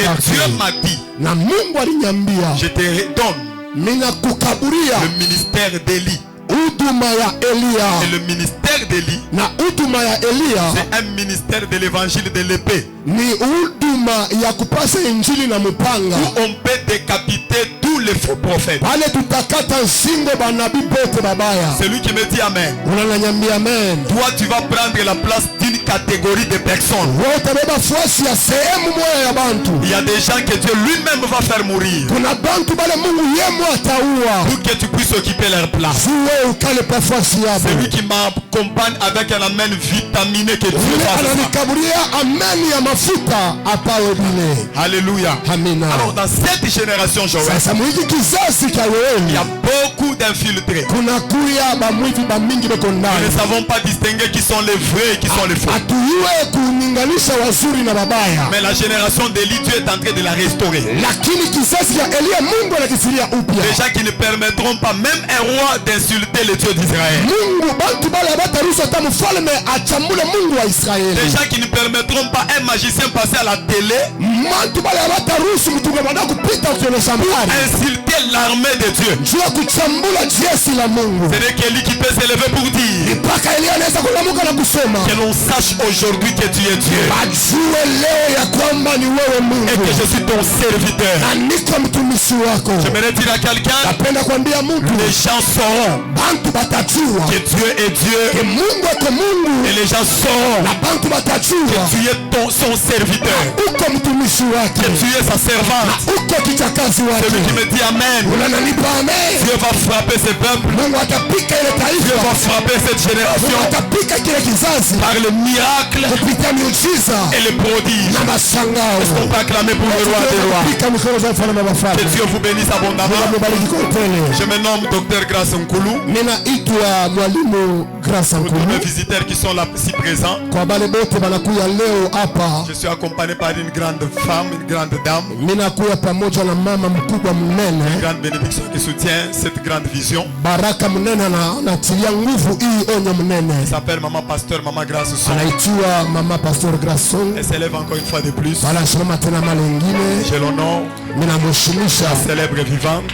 Dieu m'a dit, na Mungu aliniambia, je te redonne ninakukaburia le ministère d'Élie. huduma ya Elia. Et le ministère d'Élie, Na huduma ya Elia c'est un ministère de l'évangile de l'épée, ni huduma ya kupasa injili na mupanga, où on peut décapiter tous les faux prophètes. pale tutakata nsingo banabii bote babaya. Celui qui me dit amen. Unananyambia amen. Toi, tu vas prendre la place d'une catégorie de personnes. Wewe utabeba fuasi ya sehemu moja ya bantu. Il y a des gens que Dieu lui-même va faire mourir Kuna bantu bale Mungu yemo ataua pour que tu puisses occuper leur place. wewe ukale pa fuasi yabo. Celui qui m'accompagne avec un amen vitaminé que Dieu Yule fasse ça. ananikaburia ameni ya mafuta apawe bile. Alléluia. Amina. Alors dans cette génération, Joël, Sasa mwiki kizazi cha il Yoeli y a beaucoup d'infiltrés. kuna kuya bamwivi bamingi beko Nous ndani. ne savons pas distinguer qui sont les vrais et qui sont les faux. Atuyue kuninganisha wazuri na babaya. Mais la génération d'Élie, Dieu est en train de la restaurer. Lakini kizazi cha Elia Mungu anakisiria upya. Des gens qui ne permettront pas même un roi d'insulter le Dieu d'Israël. Mungu bantu bale abataruhusu hata mfalme achambule Mungu wa Israeli. Des gens qui ne permettront pas un magicien passer à la télé Bantu bale abataruhusu mtume bana kupita kuonyesha mbali. insulter l'armée de Dieu. Jua kuchambula jeshi la Mungu. C'est de Kelly qui peut s'élever pour dire Mpaka Elia anaweza kulamuka na kusema que l'on sache aujourd'hui que tu es Dieu ajue leo ya kwamba ni wewe et Mungu que je suis ton serviteur. na niko mtumishi wako. J'aimerais dire à quelqu'un, Napenda kuambia mtu les gens sauront bantu batajua que Dieu est Dieu ke Mungu eko Mungu et les gens sauront na bantu que batajua tu es son serviteur, uko mtumishi wake que tu es sa servante. uko kichakazi Celui qui wake. me dit Amen, Unananipa amen. Dieu va frapper ce peuple, Mungu atapika ile Dieu va taifa, frapper cette Mungu génération atapika kile kizazi par le miracle kupitia miujiza et le prodige. na mashangao. On peut acclamer pour le roi des rois. Pika mikono za mfalme wa Que wafalme. Dieu vous bénisse Mungu abondamment. amebariki kwa upele. Je me nomme Dr Grace Nkulu. Ninaitwa mwalimu Grace Pour tous mes Nkulu. visiteurs qui sont là si présents, Kwa bale bote banakuya leo hapa, je suis accompagné par une grande femme, une grande dame, ninakuya pamoja na mama mkubwa une mnene. grande bénédiction qui soutient cette grande vision. Baraka mnene na anatilia nguvu hii onyo mnene. Elle s'appelle Maman Pasteur, Maman Grace Son. Anaitiwa mama Pastor Grason. Elle s'élève encore une fois de plus. Wala shoma tena mara nyingine. Je l'honore, Ninamheshimisha. célèbre et vivante.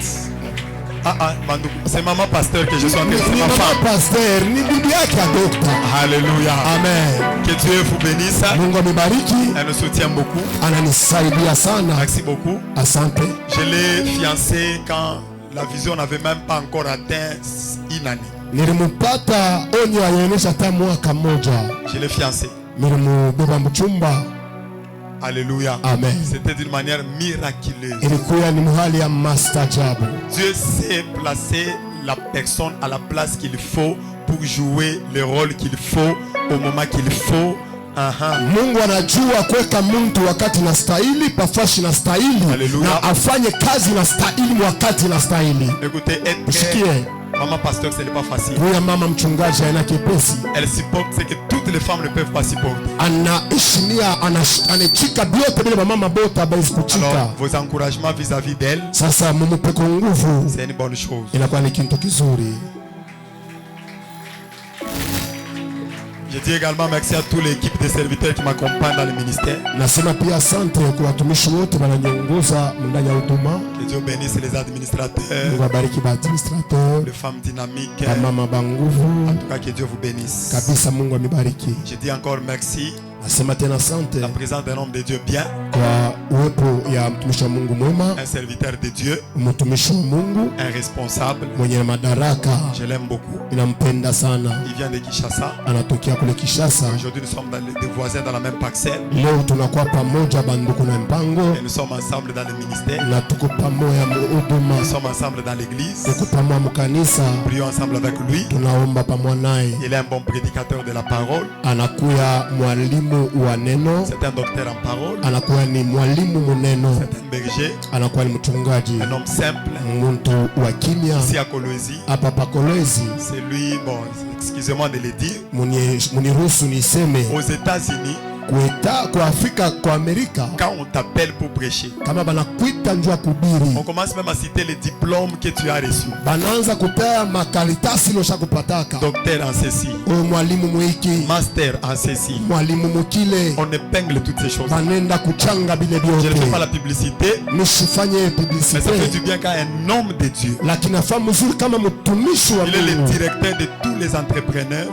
Bandou, c'est Maman Pasteur que je suis en train de dire, Ni ma mama femme. pastor, ni bibi yake ya dokta. Alléluia. Amen. Que Dieu vous bénisse. Mungu amebariki, Elle nous soutient beaucoup. ananisaidia sana. Merci beaucoup. Asante. Je l'ai fiancée quand la vision n'avait même pas encore atteint une année. Nilimpata onyo alionyesha hata mwaka mmoja. Je l'ai fiancée. Nilimubeba mchumba. Alléluia. Amen. C'était d'une manière miraculeuse. Ilikuwa ni mahali ya mastajabu. Dieu sait placer la personne à la place qu'il faut pour jouer le rôle qu'il faut au moment qu'il faut. Mungu anajua kuweka mtu wakati na stahili, pafashi na stahili, Hallelujah. na afanye kazi na stahili wakati na stahili. Écoutez, être Usikie, maman pasteur, ce n'est pas facile. huyu mama mchungaji haina kipesi. Elle supporte ce que toutes les femmes ne peuvent pas supporter. Anaheshimia, anachika vyote vile mama bota hawezi kuchika. Alors, vos encouragements vis-à-vis d'elle, Sasa mumupe kwa nguvu, c'est une bonne chose. inakuwa ni kitu kizuri. Je dis également merci à toute l'équipe de serviteurs qui m'accompagnent dans le ministère. Nasema pia asante kwa watumishi wote wananyongoza ndani ya huduma. Que Dieu bénisse les administrateurs, Mungu abariki ba administrateur, les femmes dynamiques. ba mama ba En nguvu. tout cas, que Dieu vous bénisse. Kabisa Mungu amebariki. Je dis encore merci. Nasema tena asante La présence d'un homme de Dieu bien, kwa uwepo ya mtumishi wa Mungu mwema, un serviteur de Dieu, mtumishi wa Mungu un responsable. mwenye madaraka. Je l'aime beaucoup. Inampenda sana. Il vient de Kinshasa. Anatokea kule Kinshasa. Aujourd'hui, nous sommes des voisins dans la même parcelle. Leo tunakuwa pamoja banduku na mpango, Et nous sommes ensemble dans le ministère. na tuko pamoja muhuduma, Nous sommes ensemble dans l'église. tuko pamoja mukanisa, Prions ensemble avec lui. tunaomba pamoja naye. Il est un bon prédicateur de la parole. Anakuya mwalimu wa neno, C'est un docteur en parole. anakuwa ni mwalimu muneno, C'est un berger. anakuwa ni mchungaji, Un homme simple. muntu wa kimya. Ici à Kolwezi. Hapa Pakolezi, C'est lui, bon, excusez-moi de le dire. muniruhusu niseme, Aux États-Unis, kwa Afrika, kwa Amerika, quand on t'appelle pour prêcher, kama banakuita njoo kubiri, on commence même à citer les diplômes que tu as reçus. banaanza kutea makaritasi losha kupataka, Docteur en ceci, mwalimu mwiki, master en ceci. mwalimu mukile, On épingle toutes ces choses. banenda kuchanga bile Je ne fais pas biote. la publicité, Nisifanye mais ça fait publicité, du bien quand un homme de Dieu, lakini afaa mzuri kama mtumishi wa il est le Mungu directeur de tous les entrepreneurs,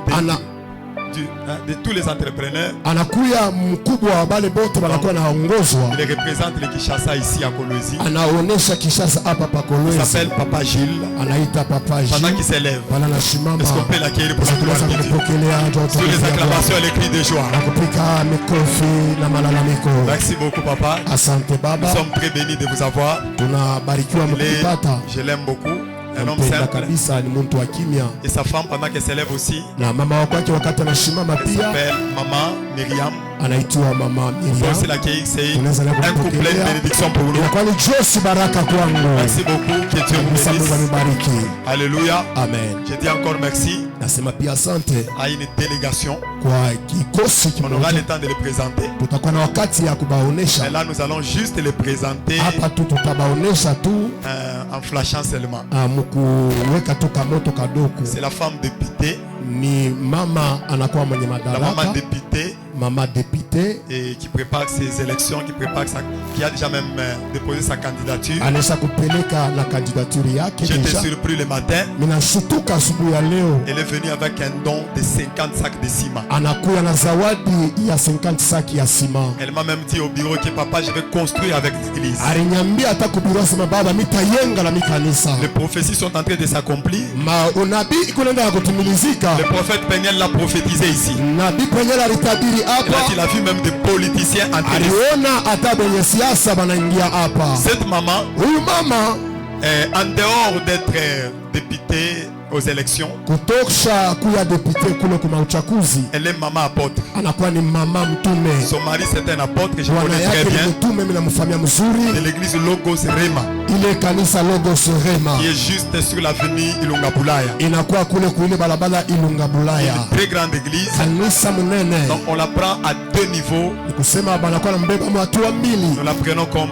de tous les entrepreneurs. anakuya mkubwa wa bale bote banakuwa naongozwa, Il représente le Kinshasa ici à Kolwezi. anaonesha Kishasa hapa pa Il Kolwezi, s'appelle Papa Gilles. anaita Papa Pendant Gilles. qu'il s'élève, Bana nasimama, est-ce qu'on peut l'accueillir pour la gloire tunaweza de Dieu? kumpokelea Sous les acclamations et les cris de joie. na kupika mikofi na malalamiko. Merci beaucoup, Papa. Asante Nous baba, sommes très bénis de vous avoir. tunabarikiwa Il est- mkipata. Je l'aime beaucoup. Un homme Nampenda simple. kabisa, ni mtu wa kimya, Et sa femme, pendant qu'elle s'élève aussi, na mama wako wake wakati anasimama elle pia s'appelle Maman Myriam. anaitwa mama Il faut aussi Miriam. l'accueillir. C'est Unaweza leo un couplet de kumpokelea. bénédiction pour nous. Inakuwa ni Josi baraka kwangu. Merci beaucoup. Que Dieu vous Kabisa, Mungu bénisse. amibariki. Alléluia. Amen. Je dis encore merci Nasema pia asante à une délégation. kwa kikosi On aura kimoja. le temps de le présenter. Tutakuwa na wakati ya Mais kubaonesha là, nous allons juste le présenter hapa tu, tutabaonesha tu en flashant seulement. mkuweka tu kamoto kadogo. C'est la femme députée, Ni mama anakuwa mwenye la maman madaraka, députée mama depute et qui prépare ses élections, qui a déjà même déposé sa candidature. anaisha kupeleka na kandidaturi yake J'étais deja. surpris le matin. Minashutuka asubuhi ya leo Elle est venue avec un don de 50 sacs de ciment. anakuya na zawadi ya 50 saki ya sima. Elle m'a même dit au bureau que papa, je vais construire avec l'église. Alinyambia hata kubirwa sema baba, mitayenga na mikanisa. Les prophéties sont en train de s'accomplir. Unabii kunaenda ya kutimilizika. Le prophète Peniel l'a prophétisé ici. Nabii Peniel alitabiri Et là, hapa, il a vu même des politiciens entrer. aliona hata benye siasa banaingia hapa. Cette maman, Huyu mama en dehors d'être députée aux élections, kutosha kuya depute kule kuna uchaguzi, elle est maman apôtre. anakuwa ni mama mtume. Son mari, c'est un apôtre que je Bwana connais très yake ni bien, mtume, mimi namfamia de mzuri. l'église Logos Rema, Ile kanisa Logos Rema qui est juste sur l'avenue Ilungabulaya. inakuwa kule kuile barabara Ilunga Bulaya, Très grande église. kanisa mnene. Donc on la prend à deux niveaux. Ni kusema banakuwa nambeba hatua mbili, Nous la prenons comme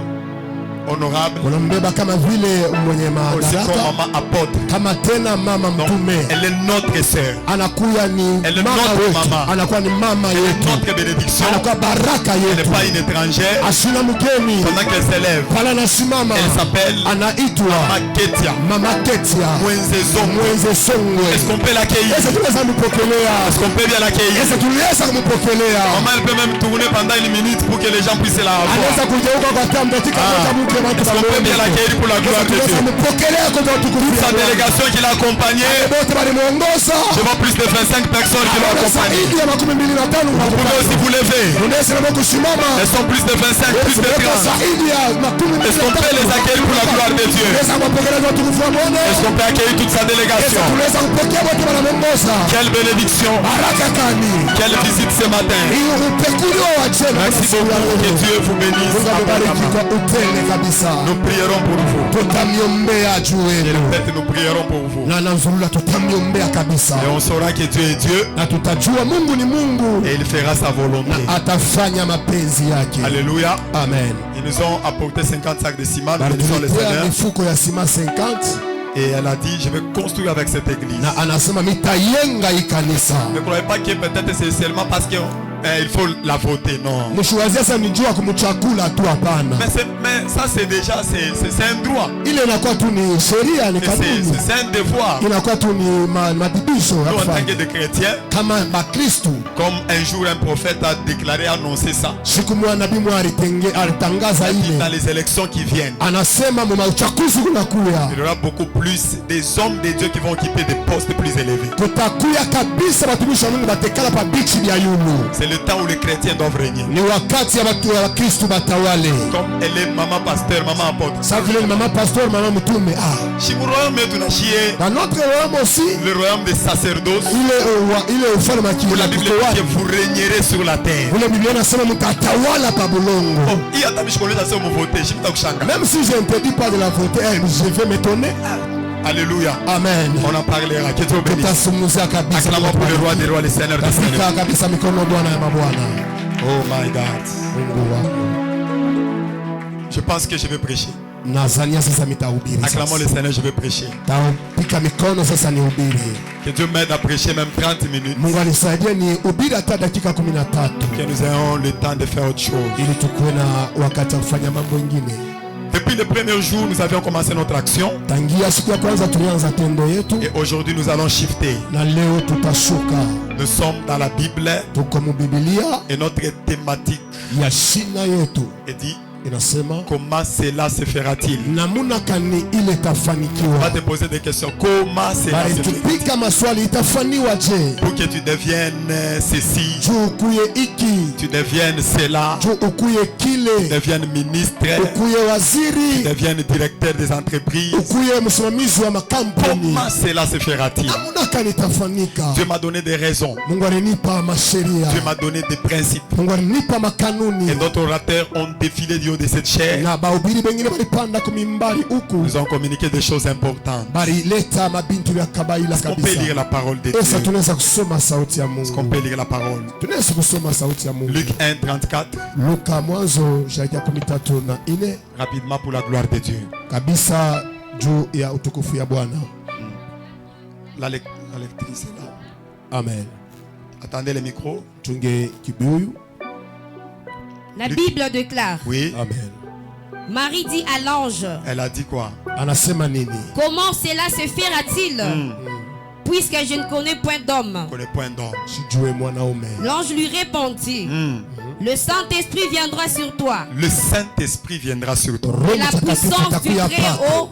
honorable, wanambeba kama vile mwenye aussi comme madaraka, maman apôtre. kama tena mama Donc mtume. elle est notre sœur. Anakuya ni Elle est mama notre wetu, mama. anakuwa ni mama Elle est yetu, notre bénédiction. anakuwa baraka Elle n'est yetu, pas une étrangère. asina mgeni. Pendant qu'elle s'élève, Pala nasimama elle s'appelle anaitwa Maketia mama Ketia Mwenzezongo. Mweze Songwe. Est-ce qu'on peut l'accueillir? Ese tunaweza kumpokea, Est-ce qu'on peut bien l'accueillir? ese tunaweza kumpokea. Maman, elle peut même tourner pendant une minute pour que les gens puissent la voir. Anaweza kugeuka kwa taa dakika moja, mke watu Est-ce qu'on peut bien l'accueillir pour la gloire de Dieu? kumpokelea kwa utukufu Sa wa Bwana. délégation qui l'a accompagné, Wote walimuongoza. je vois plus de 25 personnes qui l'ont accompagné. Zaidi ya 25 Vous pouvez aussi vous lever. unaweza na kusimama. Elles sont plus de 25, plus de 30. Zaidi ya 25. Est-ce qu'on peut les accueillir pour la gloire de Dieu? Unaweza kupokelea kwa utukufu wa Bwana. Est-ce qu'on peut accueillir toute sa délégation? Unaweza kupokea wote wanamuongoza. Quelle bénédiction! Baraka kani. Quelle visite ce matin! Hiyo upekuliwa wa jema. Merci beaucoup, que Dieu vous bénisse Mungu akubariki abondamment. kwa utele kabisa. Nous prierons pour vous. Tutamiombea juu Et yenu. le fait, nous prierons pour vous. Na nazurula tutamiombea kabisa. Et on saura que Dieu est Dieu Na tutajua Mungu ni Mungu. et il fera sa volonté. Na atafanya mapenzi yake. Alléluia. Amen. Ils nous ont apporté 50 sacs de ciment. Nous bénissons le Alituletea Seigneur. mifuko ya sima 50 Et elle a dit, je vais construire avec cette église. na anasema mitayenga hii kanisa. Ne croyez pas que peut-être c'est seulement parce qu'il faut la voter. Non. Mshiwazia sasa ni jua kumchakula tu, hapana. Mais ça c'est déjà, c'est un droit. Ile inakuwa tu ni sheria, ni Et kanuni. c'est un devoir. Inakuwa tu ni madibisho ya Nous en tant que kufanya. des chrétiens, Kama Bakristu, comme un jour un prophète a déclaré, annoncé ça, siku moja nabii mwa alitangaza dans ile, les élections qui viennent, anasema mwa uchaguzi kunakuya, il y aura beaucoup plus des hommes de Dieu qui vont occuper des postes plus élevés. kutakuya kabisa watumishi wa Mungu batekala pa bichi vya yulu. C'est le temps où les chrétiens doivent régner. Ni wakati ya watu wa Kristu batawale. Comme elle est maman pasteur, maman apôtre. Sasa vile ni mama pastor, mama mtume. Si vous royaume tunashie Na notre royaume aussi, le royaume des sacerdoces, ile ufalme wa où la Bible dit kiroho. que vous régnerez sur la terre. Ule Biblia inasema mtatawala pa bulongo. Oh, hii hata mishkoleza sio mvote, shimta kushanga. Même si je ne te dis pas de la voter, je vais m'étonner. Alléluia. Amen. On en parlera. Que Dieu bénisse. Tutasumuzia kabisa. Acclamons pour le roi des rois, le Seigneur des seigneurs. Tafika kabisa mikono Bwana ya mabwana. Oh my God. Mungu wangu. Je pense que je vais prêcher. Nazania sasa mitahubiri. Acclamons le Seigneur, je vais prêcher. Taupika mikono sasa nihubiri. Que Dieu m'aide à prêcher même 30 minutes. Mungu anisaidie nihubiri hata dakika 13. Que nous ayons le temps de faire autre chose. Ili tukuwe na wakati wa kufanya mambo mengine. Depuis le premier jour, nous avions commencé notre action. Tangia siku ya kwanza tulianza tendo yetu. Et aujourd'hui, nous allons shifter. Na leo tutashuka. Nous sommes dans la Bible. Tuko mu Biblia. Et notre thématique Ya shina yetu. est dit. Inasema Comment cela se fera-t-il? namuna kani ile On va tafanikiwa. te poser des questions. Comment cela se fera-t-il? Tupika maswali itafaniwa je? Pour que tu deviennes ceci, Juu ukuye iki, tu deviennes cela, juu ukuye tu kile, deviennes ministre, ukuye tu waziri, deviennes directeur des entreprises. ukuye msimamizi wa makampuni. Comment cela se fera-t-il? Namuna kani itafanyika. Dieu m'a donné des raisons. Mungu alinipa masheria. Dieu m'a donné des principes. Mungu alinipa makanuni. Et d'autres orateurs ont défilé du haut de cette chair. Na bahubiri bengine balipanda kumimbari huku. Nous ont communiqué des choses importantes. Balileta mabintu vya kabaila Est-ce qu'on peut lire kabisa. la parole de Esa Dieu? tunaweza kusoma sauti ya Est-ce qu'on Mungu. peut lire la parole? Tunaweza kusoma sauti ya Mungu. Luc 1, 34. Luka mwanzo shaja 13:4 Rapidement pour la gloire de Dieu. kabisa juu ya utukufu ya Bwana. La lectrice est là. Amen. Attendez le micro. Tunge kibuyu. La Bible déclare, Oui. Amen. Marie dit à l'ange, Elle a dit quoi? Anasema nini? comment cela se fera-t-il puisque je ne connais point d'homme? On connaît point d'homme. Sijue mwanaume. L'ange lui répondit, le Saint-Esprit viendra sur toi Le Saint-Esprit viendra sur toi. Roho et la Mtakatifu puissance du atakuya kwako. Très-Haut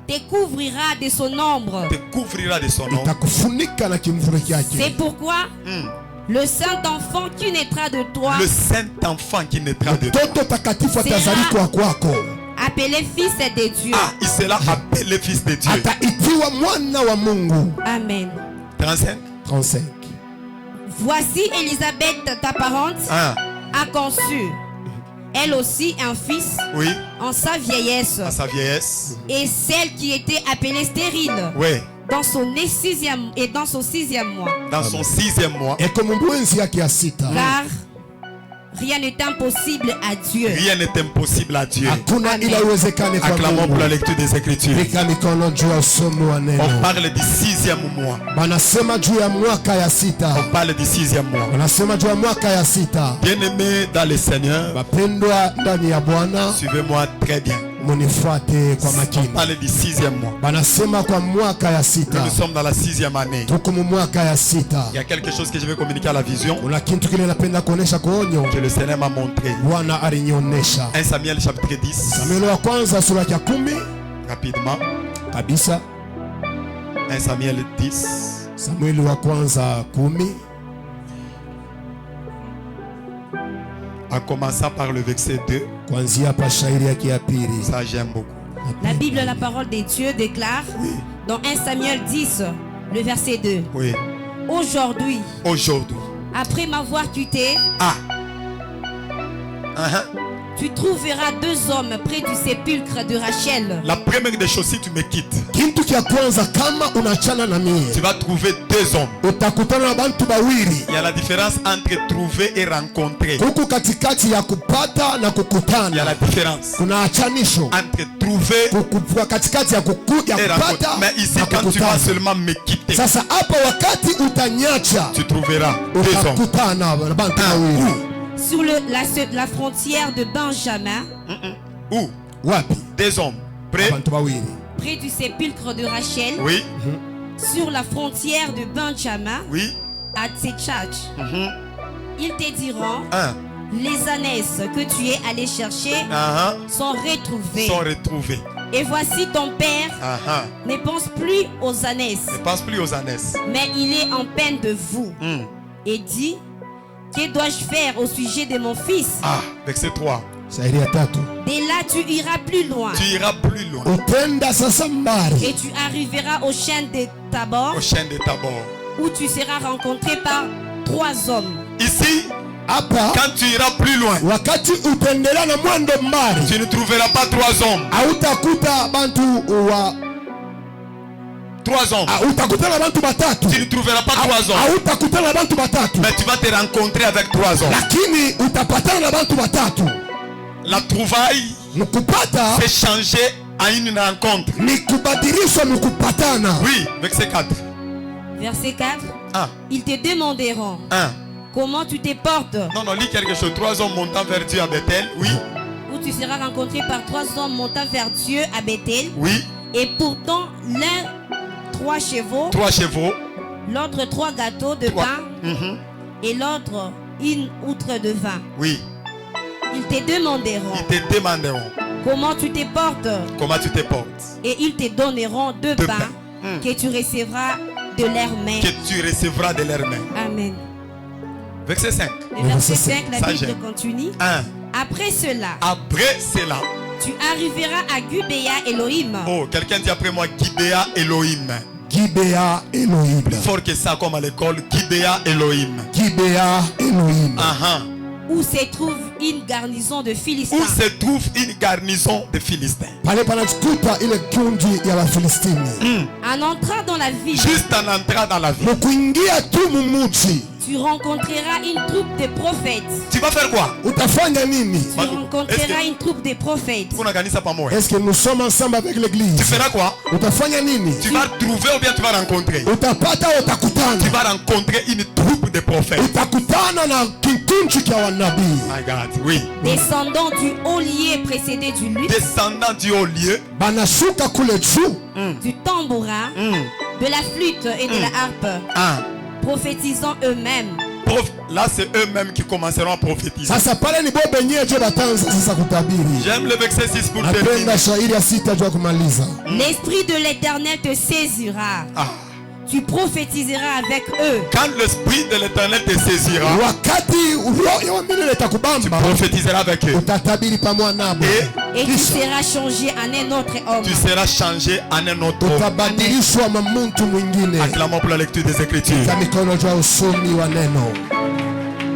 te couvrira de son ombre. Te couvrira de son nom. Itakufunika na kimvuli C'est chake. pourquoi le Saint-Enfant qui naîtra de toi, Le Saint-Enfant qui naîtra de toi. Mtoto takatifu atazalikwa kwako. appelé Fils de Dieu. Ah, il sera appelé fils de Dieu. Ataitiwa mwana wa Mungu. Amen. 35. 35. Voici Élisabeth, ta parente, Ah, a conçu, elle aussi, un fils oui, en sa vieillesse. à sa vieillesse. Et celle qui était appelée stérile Oui, dans son sixième mois. dans son 6e mois. Eko mubwenzi yake ya sita. Car rien n'est impossible à Dieu. Rien n'est impossible à Dieu. Hakuna Amen. ila iwezekane kwa Acclamons pour Mungu. la lecture des Écritures. Pika mikono juu ya usomi wa On neno. parle du 6e mois. Banasema juu ya mwaka ya sita. On parle du 6e mois. Banasema juu ya mwaka ya sita. Bien-aimés dans le Seigneur, Bapendwa ndani ya Bwana, suivez-moi très bien. munifuate kwa On makini. parle du 6e mois. Banasema kwa mwaka ya sita. Nous sommes dans la 6e année. Tuko mu mwaka ya sita. Il y a quelque chose que je vais communiquer à la vision Kuna kitu kile napenda kuonesha kwa onyo. que le Seigneur m'a montré. Bwana alinionyesha. 1 Samuel chapitre 10. Samueli wa kwanza sura ya 10 Rapidement. kabisa. 1 Samuel 10. Samueli wa kwanza 10 En commençant par le verset 2. kuanzia pa shairi yake ya pili. Ça, j'aime beaucoup. La Bible, la parole de Dieu déclare dans 1 Samuel 10, le verset 2. Oui. Aujourd'hui, Aujourd'hui. après m'avoir quitté, Ah. Uh-huh. tu trouveras deux hommes près du sépulcre de Rachel. La première des choses, si tu me quittes, Kitu kia kwanza kama unachana na mie, tu vas trouver deux hommes. utakutana na bantu bawili. Il y a la différence entre trouver et rencontrer. Huku katikati ya kupata na Il y a kukutana la différence kuna achanisho. entre trouver Kukupa katikati ya et kupata rencontrer. Mais ici, na quand tu vas kukutana. seulement me quitter, Sasa hapa wakati utanyacha, tu trouveras deux hommes. utakutana na bantu Ah, bawili. Sur la frontière de Benjamin, Où? Wapi? Des hommes. Près. Bantu bawili. près du sépulcre de Rachel, Oui. sur la frontière de Benjamin, Oui. à Tsétchach. Ils te diront, Un. les ânesses que tu es allé chercher sont retrouvées. Sont retrouvés. Et voici ton père ne pense plus aux ânesses, Ne pense plus aux ânesses. mais il est en peine de vous. Et dit, que dois-je faire au sujet de mon fils? Ah, verset 3. Shairi ya tatu. Dès là, tu iras plus loin. Tu iras plus loin. Utenda sasa mbali. Et tu arriveras au chêne de Tabor, Au chêne de Tabor. où tu seras rencontré par 3 hommes. Ici, Hapa quand tu iras plus loin, wakati utendela na mwendo mbali, tu ne trouveras pas 3 hommes. hautakuta bantu wa 3 hommes. Utakutana na bantu batatu. Tu ne trouveras pas 3 hommes. Utakutana na bantu batatu. Mais tu vas te rencontrer avec 3 hommes. Lakini utapatana na bantu batatu. La trouvaille, Mkupata c'est changer à une rencontre. ni kubadilishwa mkupatana. Oui, verset 4. Verset 4. 1. Ils te demanderont 1. comment tu te portes, Non, lis quelque chose. 3 hommes montant vers Dieu à Bethel. Oui. où tu seras rencontré par 3 hommes montant vers Dieu à Bethel. Oui. Et pourtant, l'un 3 chevaux, 3 chevaux. l'autre 3 gâteaux de 3. pain et l'autre une outre de vin. Oui. Ils te demanderont Ils te demanderont comment tu te portes comment tu te portes. et ils te donneront 2 Deux pains pains. que tu recevras de leurs mains. Que tu recevras de leurs mains. Amen. Verset 5. Le verset 5, la Ça Bible gêne. continue. 1. Après cela, Après cela. tu arriveras à Gubea Elohim. Oh, quelqu'un dit après moi Gibea Elohim. Gibea Elohim. Plus fort que ça comme à l'école. Gibea Elohim. Gibea Elohim. Où se trouve une garnison de Philistins. Où se trouve une garnison de Philistins. Pale panajikuta ile kundi ya Wafilistini. En entrant dans la ville, Juste en entrant dans la ville. Mukuingia tu mumuji. tu rencontreras une troupe de prophètes. Tu vas faire quoi? Utafanya nini? Tu rencontreras une troupe de prophètes. Kuna kanisa pamoja. Est-ce que nous sommes ensemble avec l'église? Tu feras quoi? Utafanya nini? Tu vas trouver ou bien tu vas rencontrer? Utapata Tu utakutana. vas rencontrer une troupe de prophètes. Utakutana na kikundi cha wanabii. My God, oui. Descendant du haut lieu précédé du luth, Descendant du haut lieu. Banashuka kule juu. du tambourin, de la flûte et de la harpe, prophétisant eux-mêmes. Là, c'est eux-mêmes qui commenceront à prophétiser. Sasa pale ni bobe nyewe jo batanza sasa kutabiri. J'aime le verset 6 pour terminer. Napenda shairi ya 6 jua kumaliza. L'esprit de l'Éternel te saisira. Tu prophétiseras avec eux. Quand l'esprit de l'Éternel te saisira, Wakati roho ya milele tu itakubamba, prophétiseras avec eux. utatabiri pamoja nabo. Et tu seras changé en un autre homme. Tu seras changé en un autre homme. Utabadilishwa mamuntu mwingine. Acclamons pour la lecture des Écritures. Kwa mikono jua usomi wa neno.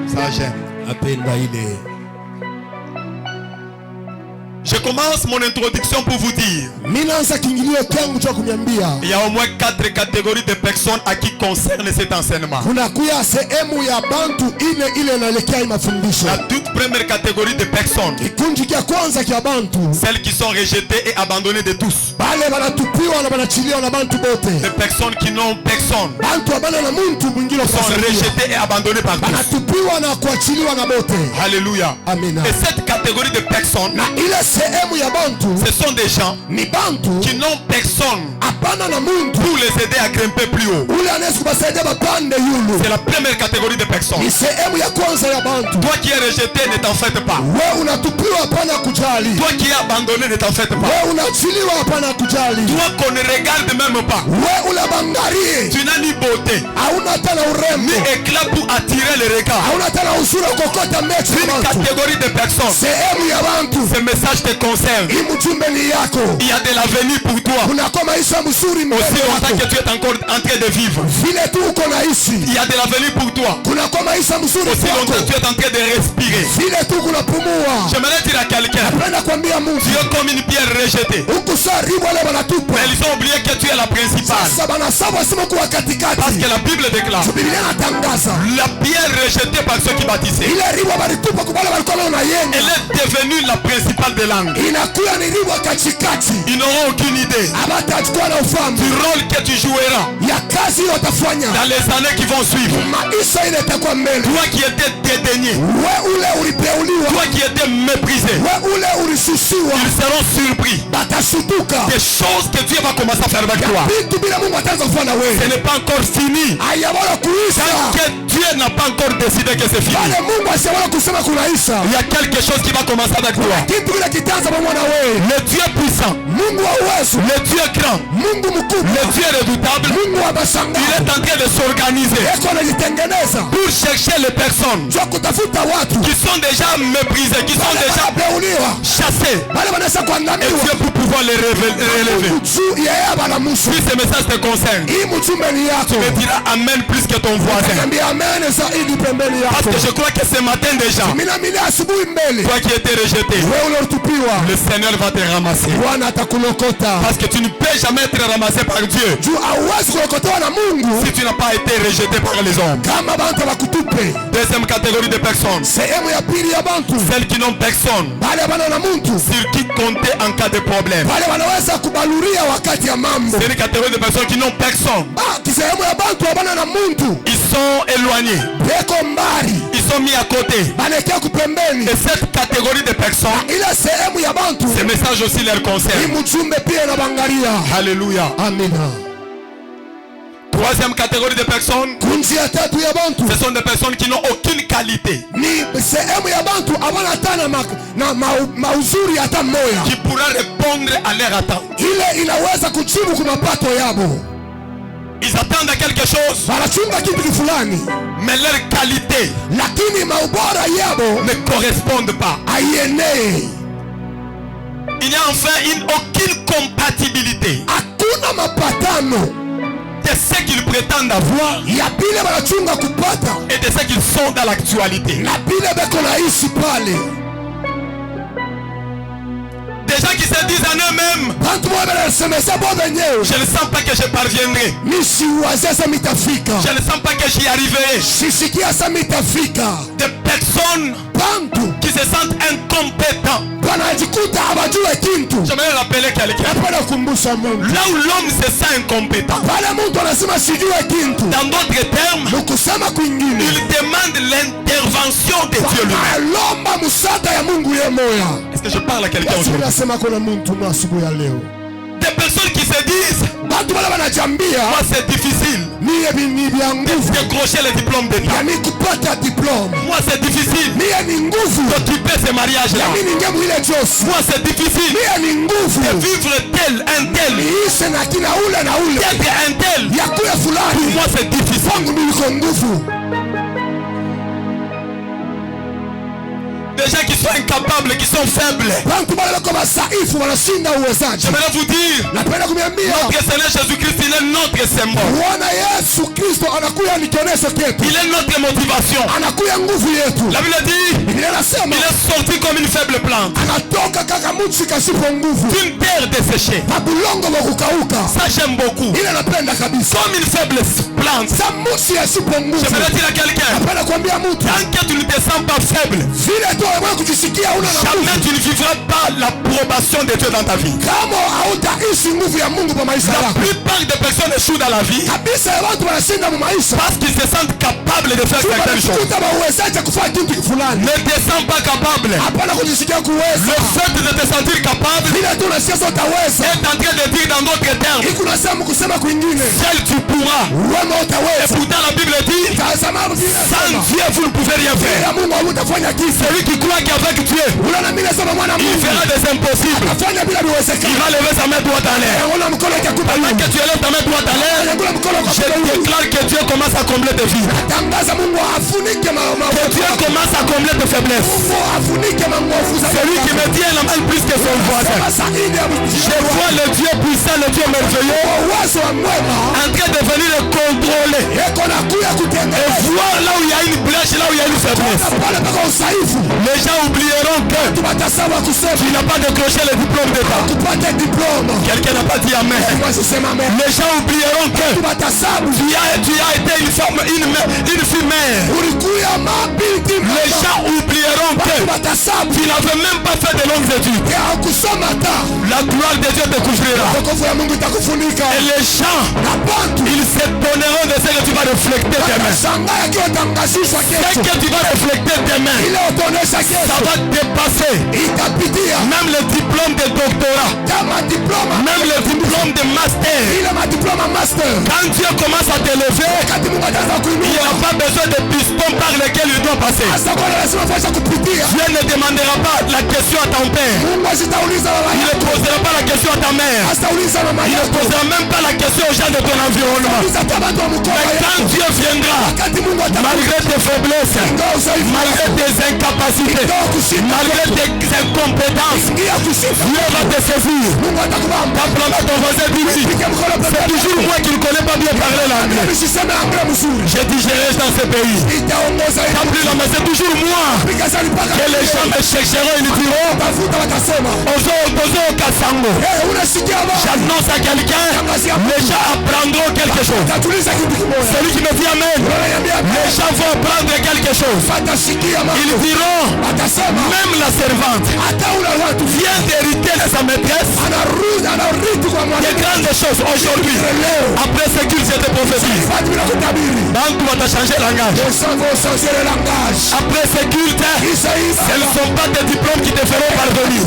Ça j'aime. Napenda ile. Je commence mon introduction pour vous dire. Minaanza kiingilio changu cha kuniambia. Il y a au moins 4 catégories de personnes à qui concerne cet enseignement. Kuna kuya sehemu ya bantu ile inaelekea mafundisho. La toute première catégorie de personnes, Kikundi kia kwanza kia bantu. celles qui sont rejetées et abandonnées de tous. Bale banatupiwa na banachiliwa na bantu bote. Les personnes qui n'ont personne Bantu abana na muntu mwingine sont rejetées et abandonnées par tous. banatupiwa na kuachiliwa na bote. Alléluia. Amina. Et cette catégorie de personnes, Na ile sehemu ya bantu ce sont des gens ni bantu qui n'ont personne apana na muntu pour les aider à grimper plus haut. ule anaweza kubasaidia bapande yulu. C'est la première catégorie de personnes. Ni sehemu ya kwanza ya bantu. Toi qui es rejeté, ne t'en faites pas. We unatupiwa hapana kujali. Toi qui es abandonné, ne t'en faites pas. We unachiliwa hapana kujali. Toi qu'on ne regarde même pas. We unabangarie. Tu n'as ni beauté, Hauna tena ni urembo. éclat pour attirer le regard. Hauna tena uzuri wa kokota mechi Une ya bantu. catégorie de personnes. Sehemu ya bantu. Ce message te concerne. Hii mjumbe ni yako. Il y a de l'avenir pour toi. Kuna maisha mzuri mbele Aussi longtemps yako. que tu es encore en train de vivre. Vile tu uko naishi. Il y a de l'avenir pour toi. Kuna maisha mzuri Aussi kwako. longtemps que tu es en train de respirer. Vile tu kunapumua. J'aimerais dire à quelqu'un, Napenda kuambia Mungu. tu es comme une pierre rejetée. Ukusaribu wale wanatupa. Mais ils ont oublié que tu es la principale. Sasa banasaba sema kuwa Parce katikati. que la Bible déclare, Biblia inatangaza. la pierre rejetée par ceux qui bâtissaient, Ile riba balitupa kwa wale walikuwa wanayenga. elle est devenue la principale des langues. Inakuwa ni riba katikati. Ils n'auront aucune idée Abatakuwa na ufahamu du rôle que tu joueras ya kazi ile watafanya. dans les années qui vont suivre. Maisha ile itakuwa mbele. Toi qui étais dédaigné, We ule ulipeuliwa. toi qui étais méprisé, We ule ulisusiwa. ils seront surpris Batashutuka. des choses que Dieu va commencer à faire avec toi. Vitu bila Mungu ataanza kufanya Ce wewe. n'est pas encore fini. Hayabora kuisha. Que Dieu n'a pas encore décidé que c'est fini. Pale Mungu asiyeweza kusema kunaisha. Il y a quelque chose qui va commencer avec toi. Kitu kile kitaanza pamoja na wewe. Le Dieu puissant, Mungu wa uwezo. le Dieu grand, Mungu mkubwa. le Dieu redoutable, Mungu wa il bashangazi. est en train de s'organiser Yeko anajitengeneza. pour chercher les personnes Jua kutafuta watu. qui sont déjà méprisées, qui sont déjà Wanapeuliwa. chassées. Bale wanaweza Et kuandamiwa. Dieu pour pouvoir les relever. Juu yeye banamusu. Si ce message te concerne, Hii mchumbe ni yako. tu me diras Amen plus que ton voisin. Niambia amen zaidi pembeni Parce yako. que je crois que ce matin déjà, Mimi naamini asubuhi mbele. toi qui étais rejeté, Wewe uliotupiwa utatupiwa. Le Seigneur va te ramasser. Bwana atakulokota. Parce que tu ne peux jamais être ramassé par Dieu Juu hauwezi kulokotewa na Mungu si tu n'as pas été rejeté par les hommes. kama bantu bakutupe. Deuxième catégorie de personnes, Sehemu ya pili ya bantu, celles qui n'ont personne bale bana na muntu, sur qui compter en cas de problème. bale wanaweza kubaluria wakati ya mambo. C'est une catégorie de personnes qui n'ont personne. Kisehemu ya bantu abana na muntu, Ils sont éloignés, beko mbali, ils sont mis à côté. banekia kupembeni. Et cette catégorie de personnes, Ile sehemu ya bantu, ce message aussi leur ni concerne. mjumbe pia na bangalia. Alléluia. Amina. Troisième catégorie de personnes, Kunzi ya tatu ya bantu, ce sont des personnes qui n'ont aucune qualité, ni sehemu ya bantu abana hata na mauzuri hata moya. qui pourra répondre à leur attente. Ile inaweza kujibu kwa mapato yabo. Ils attendent à quelque chose, Wanachunga kitu fulani, mais leur qualité lakini maubora yabo ne correspondent pas. haienei. Il n'y a enfin aucune compatibilité Hakuna mapatano de ce qu'ils prétendent avoir ya bile wanachunga kupata et de ce qu'ils sont dans l'actualité. na bile beko naishi pale. Des gens qui se disent en eux-mêmes, Bantu moja wanasemesa bo wenyewe, je ne sens pas que je parviendrai, nisiwaze sa mitafika, je ne sens pas que j'y arriverai. sisikia sa mitafika. Des personnes Bantu qui se sentent incompétents. wanajikuta hawajue kintu. J'aimerais rappeler quelqu'un. Napenda kukumbusha Mungu, Là où l'homme se sent incompétent, pale mtu anasema sijue kintu, dans d'autres termes, nukusema kwingine il demande l'intervention de Dieu lui-même. alomba musada ya Mungu ye moya. Est-ce que je parle à quelqu'un Yesu aujourd'hui? anasema kuna mtu asubuhi ya leo, Des personnes qui se disent, bantu wale wanajambia moi c'est difficile ni vya nguvu, décrocher le diplôme d'État. yani kupata diploma, Moi c'est difficile ni nguvu, d'occuper ce mariage-là. yani ngemu ile josi, Moi c'est difficile ni nguvu de vivre tel, un tel, niishe na kina ule na ule d'être un tel. ya kuya Pour fulani. moi c'est difficile. Kwangu niliko nguvu. Des gens qui sont incapables, qui sont faibles. Bantu wale wako masaifu wanashinda uwezaji. J'aimerais vous dire, Napenda kumiambia notre Seigneur Jésus-Christ, il est notre symbole. Bwana Yesu Kristo anakuya ni kionesho chetu, Il est notre motivation. anakuya nguvu yetu. La Bible dit, Biblia inasema il est sorti comme une faible plante anatoka kaka mchi kasipo nguvu, d'une terre desséchée. mabulongo wa kukauka. Ça j'aime beaucoup. Ile napenda kabisa, Comme une faible plante. sa mchi yasipo nguvu. J'aimerais dire à quelqu'un, Napenda kuambia mtu tant que tu ne te sens pas faible, vile tu wewe kujisikia una na jamais nguvu, tu ne vivras pas l'approbation de Dieu dans ta vie. kama hautaishi nguvu ya Mungu kwa maisha La yako. plupart des personnes échouent dans la vie Kabisa ya watu wanashinda mu maisha, parce qu'ils se sentent capables de faire certaines choses. wanajikuta wauwezaji kufanya kitu fulani. Ne te sens pas capable. Hapana kujisikia Le kuweza, fait de te sentir capable vile tu unasikia sasa utaweza, est en train de dire dans d'autres termes, hiki unasema kusema kwingine, seul tu pourras. wewe Et utaweza. pourtant la Bible dit, Tazama Biblia sans inasema Dieu vous ne pouvez rien faire. ya Mungu hautafanya kitu. Celui qui croit qu'avec Dieu, Unaona mimi nasema mwana il Mungu fera des impossibles. afanya bila Il viwezekana. va lever sa main droite en l'air. Unaona mkono wake kupa Pendant yule. que tu élèves ta main droite en l'air, Unaona mkono wake je kupa yule. déclare que Dieu commence à combler tes vies. Tangaza Mungu afunike Que Dieu commence à combler tes faiblesses. Mungu afunike mangofu za Celui qui me tient la main plus que son voisin. Sema zaidi ya Je vois le Dieu puissant, le Dieu merveilleux, uwezo wa mwema en train de venir le contrôler. yeko na kuya Et kutengeneza voir là où il y a une brèche, là où il y a une faiblesse. pale paka usaifu. Les gens oublieront que Tubatasaba kusema tu n'as pas décroché le diplôme d'État. tupate diploma. Quelqu'un n'a pas dit Amen. Moi sisema amen. Les gens oublieront que Tubatasabu tu as été une femme, une fille mère. ulikuya mabinti Les gens oublieront que tubatasabu tu n'avais même pas fait de longues études. ya kusoma ta La gloire de Dieu te couvrira. wokovu ya Mungu itakufunika Et les gens, na bantu ils s'étonneront de ce que tu vas refléter demain. shangaa yakiwa tangazishwa Ce kesho, que tu vas refléter demain, ile utaonesha ça kesho va dépasser itapitia même le diplôme de doctorat, kama diploma, même le diplôme de master. ile madiploma master. Quand Dieu commence à t'élever, Wakati Mungu ataanza il n'y kuinua aura pas besoin de pistons par lesquels il doit passer. hasa kwa lazima fasha kupitia. Dieu ne demandera pas la question à ton père. Mungu asitauliza baba Il ne yako, posera pas la question à ta mère. asitauliza mama Il ne yako, posera même pas la question aux gens de ton environnement. uliza hata watu wa mkoa Mais yako. quand Dieu viendra, Wakati Mungu atakuja malgré tes faiblesses, udhaifu malgré wako, tes incapacités, ingawa kushinda malgré kwako, tes incompétences, ingia kushinda Dieu va te saisir. T'as ton voisin, dis-lui. C'est toujours moi qui ne connais pas bien parler l'anglais. J'ai digéré dans ce pays. T'as pris la main, c'est toujours moi. Que les gens me chercheront et me diront Ozo Kassango. J'annonce à quelqu'un, les gens apprendront quelque chose. Celui qui me dit Amen, les gens vont apprendre quelque chose. Ils diront, même la servante vient d'hériter de sa maîtresse des grandes choses aujourd'hui. Après ce qu'il s'était prophétisé, Banque va changer le langage. Après ce culte, ce ne sont pas des diplômes qui te feront parvenir,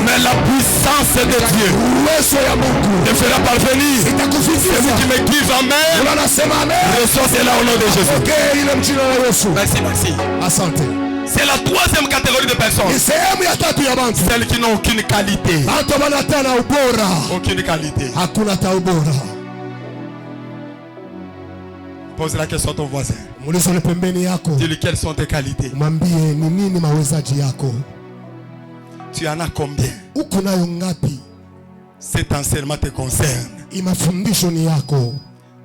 mais la puissance de Dieu te fera parvenir. Celui qui me kiffe, Amen, reçoit cela au nom de Jésus. Merci. Asante. C'est la troisième catégorie de personnes. Celles qui n'ont aucune qualité. Aucune qualité. Pose la question à ton voisin. Dis-lui quelles sont tes qualités. Tu en as combien? Cet enseignement te concerne.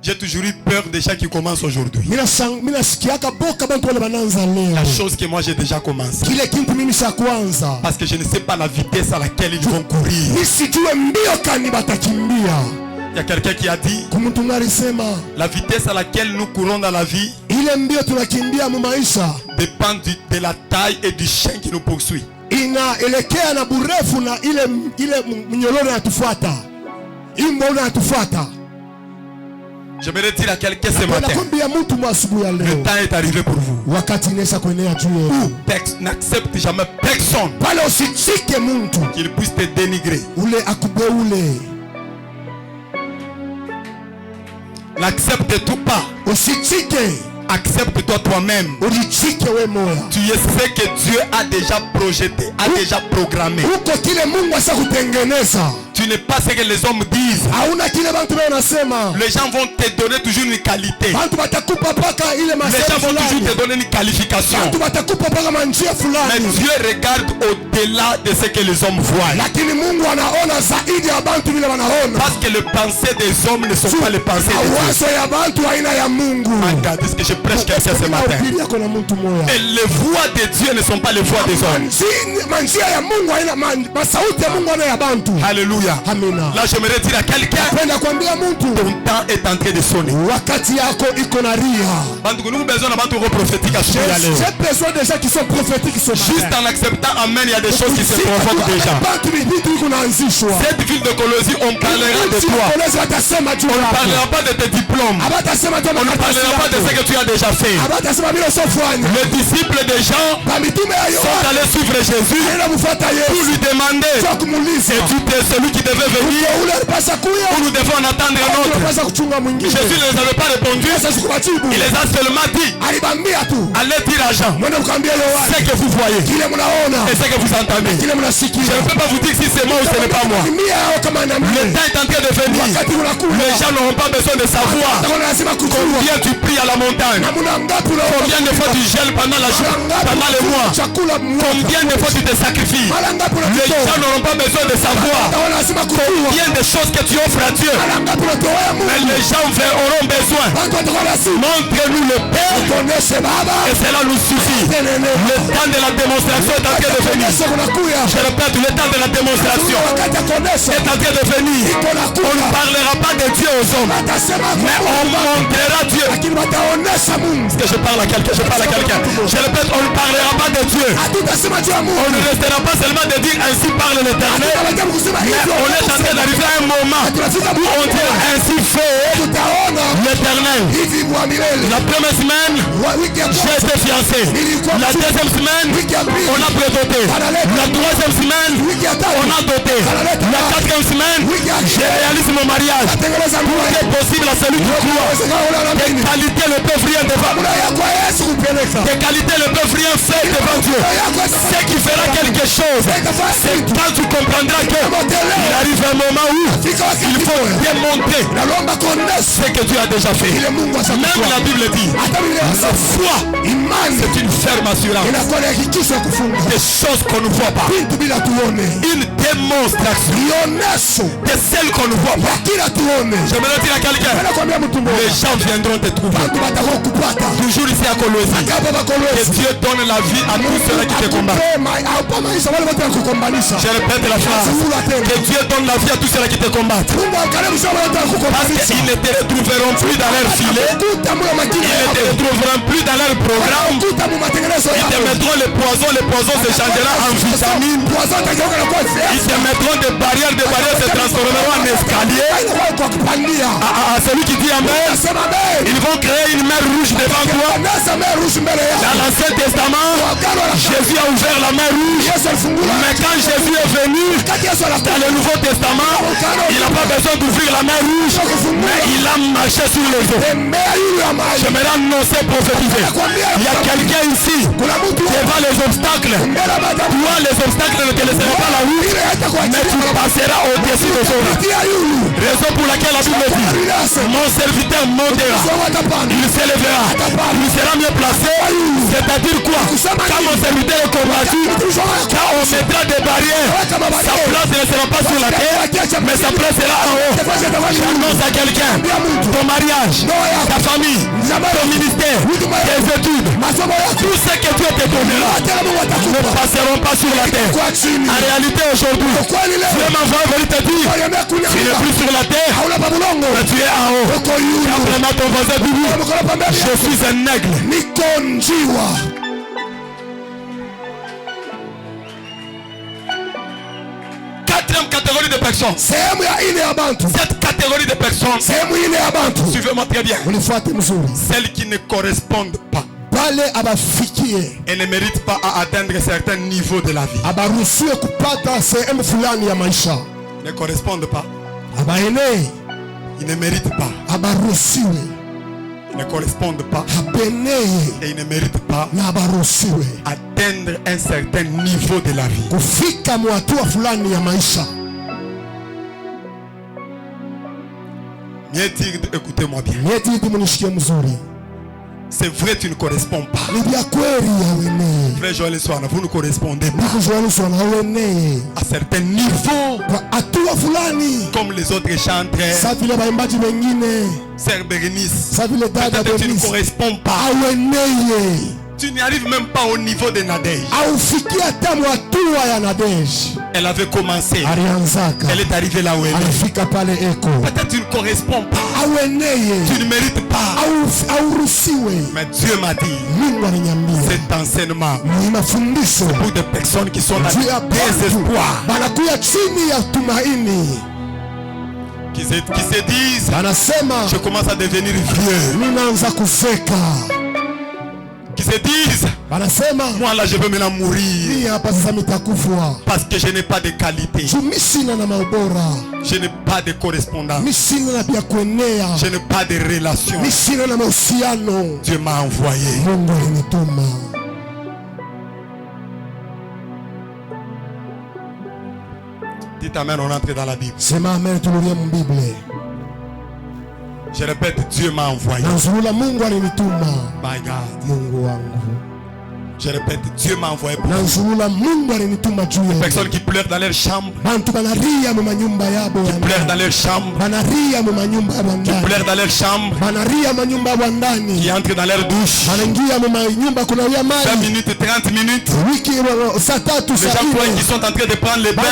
J'ai toujours eu peur des gens qui commencent aujourd'hui. La chose que moi j'ai déjà commencé. Parce que je ne sais pas la vitesse à laquelle ils vont courir. Il y a quelqu'un qui a dit la vitesse à laquelle nous courons dans la vie dépend de la taille et du chien qui nous poursuit. J'aimerais dire à quelqu'un ce matin, le temps est arrivé pour vous. N'accepte jamais personne qu'il puisse te dénigrer. N'accepte tout pas. Accepte-toi toi-même. Tu es ce que Dieu a déjà projeté, a déjà programmé. Tu n'es pas ce que les hommes disent. Les gens vont te donner toujours une qualité. Les gens vont toujours te donner une qualification. Mais Dieu regarde au-delà de ce que les hommes voient. Parce que les pensées des hommes ne sont pas les pensées de Dieu. Regardez ce que je prêche comme ça ce matin. Et les voix de Dieu ne sont pas les voix des hommes. Alléluia. Là j'aimerais dire à quelqu'un, ton temps est en train de sonner. Nous besoin de prophétique. Juste en acceptant Amen, il y a des choses qui se provoquent déjà. Cette ville de Colosie, on parlera de toi. On ne parlera pas de tes diplômes. On ne parlera pas de ce que tu as déjà fait. Les disciples des gens sont allés suivre Jésus pour lui demander, es-tu celui qui devait venir ou nous devons en attendre un autre? Jésus ne les avait pas répondu. Il les a seulement dit, allez dire à Jean ce que vous voyez et ce que vous entendez. Je ne peux pas vous dire si c'est moi ou ce n'est pas moi. Le temps est en train de venir. Les gens n'auront pas besoin de savoir combien tu pries à la montagne, combien de fois tu gèles pendant la journée, pendant les mois, combien de fois tu te sacrifies. Les gens n'auront pas besoin de savoir combien de choses que tu offres à Dieu. Mais les gens auront besoin. Montre-nous le Père et cela nous suffit. Le temps de la démonstration est en train de venir. Je répète, le temps de la démonstration est en train de venir. On ne parlera pas de Dieu aux hommes, mais on montrera Dieu. Est-ce que je parle à quelqu'un? Je répète, on ne parlera pas de Dieu. On ne restera pas seulement de dire ainsi parle l'Éternel, mais on est en train d'arriver à un moment où on dit ainsi fait l'Éternel. La première semaine, j'ai été fiancé. La deuxième semaine, on a prédoté. La troisième semaine, on a doté. La quatrième semaine, j'ai réalisé mon mariage. Tout est possible à celui qui croit. Tes qualités ne peuvent rien devant. Tes qualités ne peuvent rien faire devant Dieu. Ce qui fera quelque chose, c'est quand tu comprendras que il a arrive un moment où il faut démontrer ce que Dieu a déjà fait. Même la Bible dit, la foi, c'est une ferme assurance des choses qu'on ne voit pas. Une démonstration de celles qu'on ne voit pas. Je me le dis à quelqu'un, les gens viendront te trouver. Toujours ici à Colosie, que Dieu donne la vie à tous ceux qui te combattent. Je répète la phrase, que Dieu donne la vie à tous ceux qui te combattent. Parce qu'ils ne te retrouveront plus dans leur filet, ils ne te retrouveront plus dans leur programme. Ils te mettront les poisons se changera en vitamines. Ils te mettront des barrières se transformeront en escalier. À celui qui dit Amen, ils vont créer une mer rouge devant toi. Dans l'Ancien Testament, Jésus a ouvert la mer rouge. Mais quand Jésus est venu dans le Nouveau Testament, il n'a pas besoin d'ouvrir la mer rouge, mais il a marché sur les eaux. J'aimerais annoncer, prophétiser. Il y a quelqu'un ici devant les obstacles. Toi, les obstacles ne te laisseront pas la route, mais tu passeras au-dessus des eaux. Raison pour laquelle la Bible dit, mon serviteur montera, il s'élèvera, il sera mieux placé. C'est-à-dire quoi? Quand mon serviteur est combattu, quand on mettra des barrières, sa place ne sera pas sur la terre, mais sa place sera en haut. J'annonce à quelqu'un, ton mariage, ta famille, ton ministère, tes études, tout ce que Dieu te donnera ne passeront pas sur la terre. En réalité aujourd'hui, Dieu m'envoie venir te dire, tu n'es plus sur la terre, mais tu es en haut. Après ton voisin dit, je suis un aigle. Quatrième catégorie de personnes. Cette catégorie de personnes, suivez-moi très bien, celles qui ne correspondent pas et ne méritent pas à atteindre certains niveaux de la vie. Ne correspondent pas. Ils ne méritent pas. Ils ne correspondent pas. Et ils ne méritent pas atteindre un certain niveau de la vie. Écoutez-moi bien. C'est vrai, tu ne corresponds pas. Frère Joël Soana, vous ne correspondez pas à certains niveaux. Comme les autres chanteurs, Sœur Bérénice, peut-être tu ne corresponds pas. Tu n'y arrives même pas au niveau de Nadège. Elle avait commencé. Elle est arrivée là où elle est. Peut-être tu ne corresponds pas. Tu ne mérites pas. Mais Dieu m'a dit, cet enseignement, c'est pour des personnes qui sont dans le désespoir, qui se disent, je commence à devenir vieux. Qui se disent, moi là je veux maintenant mourir parce que je n'ai pas de qualité, je n'ai pas de correspondance, je n'ai pas de relation. Dieu m'a envoyé. Dites amen, on entre dans la Bible. Je répète, Dieu m'a envoyé. My God. Je répète, Dieu m'a envoyé pour les personnes qui pleurent dans leur chambre, qui pleurent dans leur chambre, qui pleurent dans leur chambre, qui entrent dans leur douche 20 minutes, 30 minutes. Les gens croient qu'ils sont en train de prendre les bains,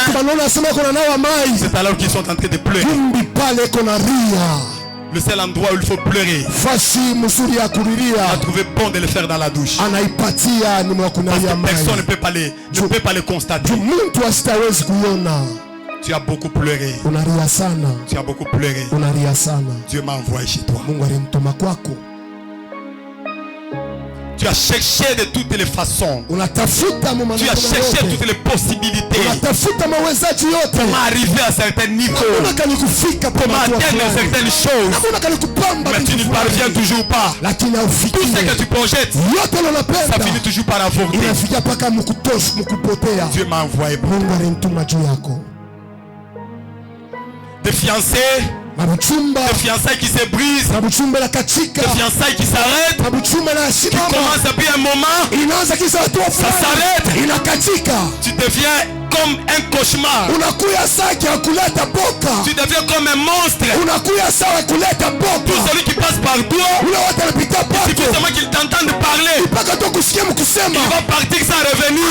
c'est alors qu'ils sont en train de pleurer. Le seul endroit où il faut pleurer, on a trouvé bon de le faire dans la douche. Parce que personne ne peut pas les constater. Tu as beaucoup pleuré. Tu as beaucoup pleuré. Dieu m'a envoyé chez toi. Tu as cherché de toutes les façons. Tu as cherché toutes les possibilités. Comment arriver à certains niveaux. Comment atteindre certaines choses. Mais tu n'y parviens toujours pas. Tout ce que tu projettes, ça finit toujours par avorter. Dieu m'a envoyé pour toi. fiancés, des fiançailles qui se brisent, des fiançailles qui s'arrêtent, qui commencent depuis un moment, ça s'arrête. Tu deviens comme un cauchemar. Tu deviens comme un monstre. Tout celui qui passe par toi, il suffit seulement qu'il t'entende parler, il va partir sans revenir.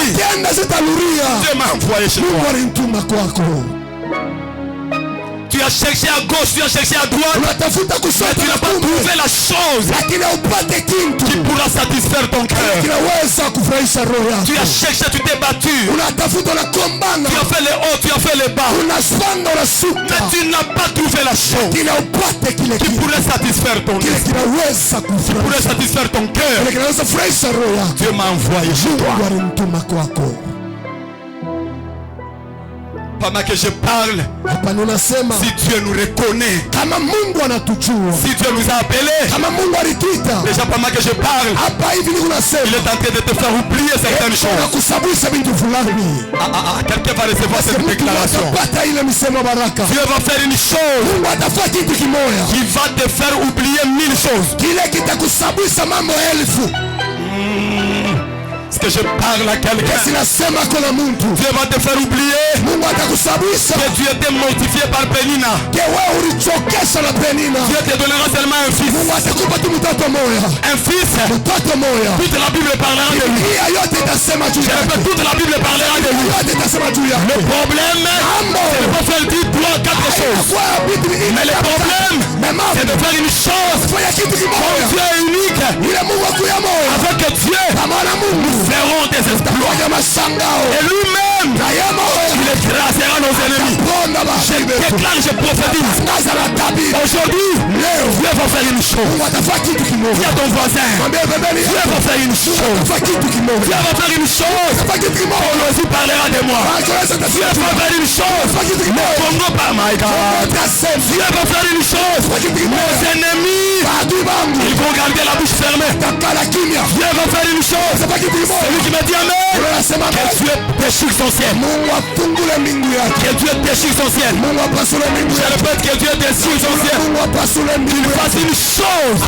Dieu m'a envoyé chez toi. Tu as cherché à gauche, tu as cherché à droite, mais tu n'as pas trouvé la chose qui pourra satisfaire ton cœur. Tu as cherché, tu t'es battu, tu as fait le haut, tu as fait le bas, mais tu n'as pas trouvé la chose qui pourrait satisfaire ton cœur, qui pourrait satisfaire ton cœur. Dieu m'a envoyé chez toi. Pendant que je parle, si Dieu nous reconnaît, si Dieu nous a appelés, déjà pendant que je parle, il est en train de te faire oublier certaines choses. Quelqu'un va recevoir cette déclaration. Dieu va faire une chose qui va te faire oublier 1000 choses. Est-ce que je parle à quelqu'un? Dieu va te faire oublier que tu étais mortifié par Pénina. Dieu te donnera seulement un fils. Un fils. Toute la Bible parlera de lui. Je répète, toute la Bible parlera de lui. Le problème, c'est de ne pas faire dire 3 4 choses. Mais le problème, c'est de faire une chose. Comme Dieu est unique, avec Dieu, nous ferons des exploits. Et lui-même, il écrasera nos ennemis. Je déclare, je prophétise. Aujourd'hui, Dieu va faire une chose. Dis à ton voisin, Dieu va faire une chose. Dieu va faire une chose. On aussi parlera de moi. Dieu va faire une chose. Le Congo par my God. Dieu va faire une chose. Nos ennemis, ils vont garder la bouche fermée. Dieu va faire une chose. Celui qui me dit amen, que Dieu déchire son ciel. Que Dieu déchire son ciel. Je répète, que Dieu déchire son ciel. Qu'il fasse une chose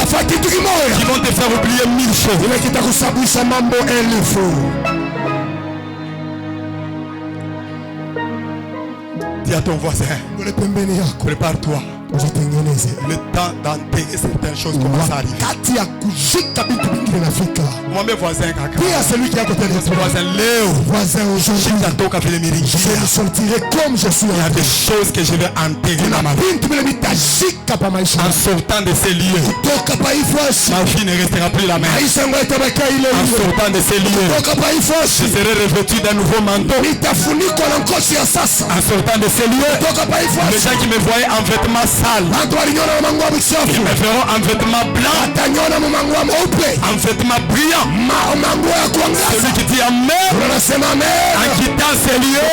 qui vont te faire oublier 1000 choses. Dis à ton voisin, prépare-toi. Le temps d'enterrer certaines choses commence à arriver. Moi, mes voisins, voisin Léo, je sortirai comme je suis. Il y a des choses que je vais enterrer dans ma vie. En sortant de ces lieux, ma vie ne restera plus la même. En sortant de ces lieux, je serai revêtu d'un nouveau manteau. En sortant de ces lieux, les gens qui me voyaient en vêtements sales, ils me verront en vêtements blancs, en vêtements brillants. Celui qui dit amen, en quittant ces lieux,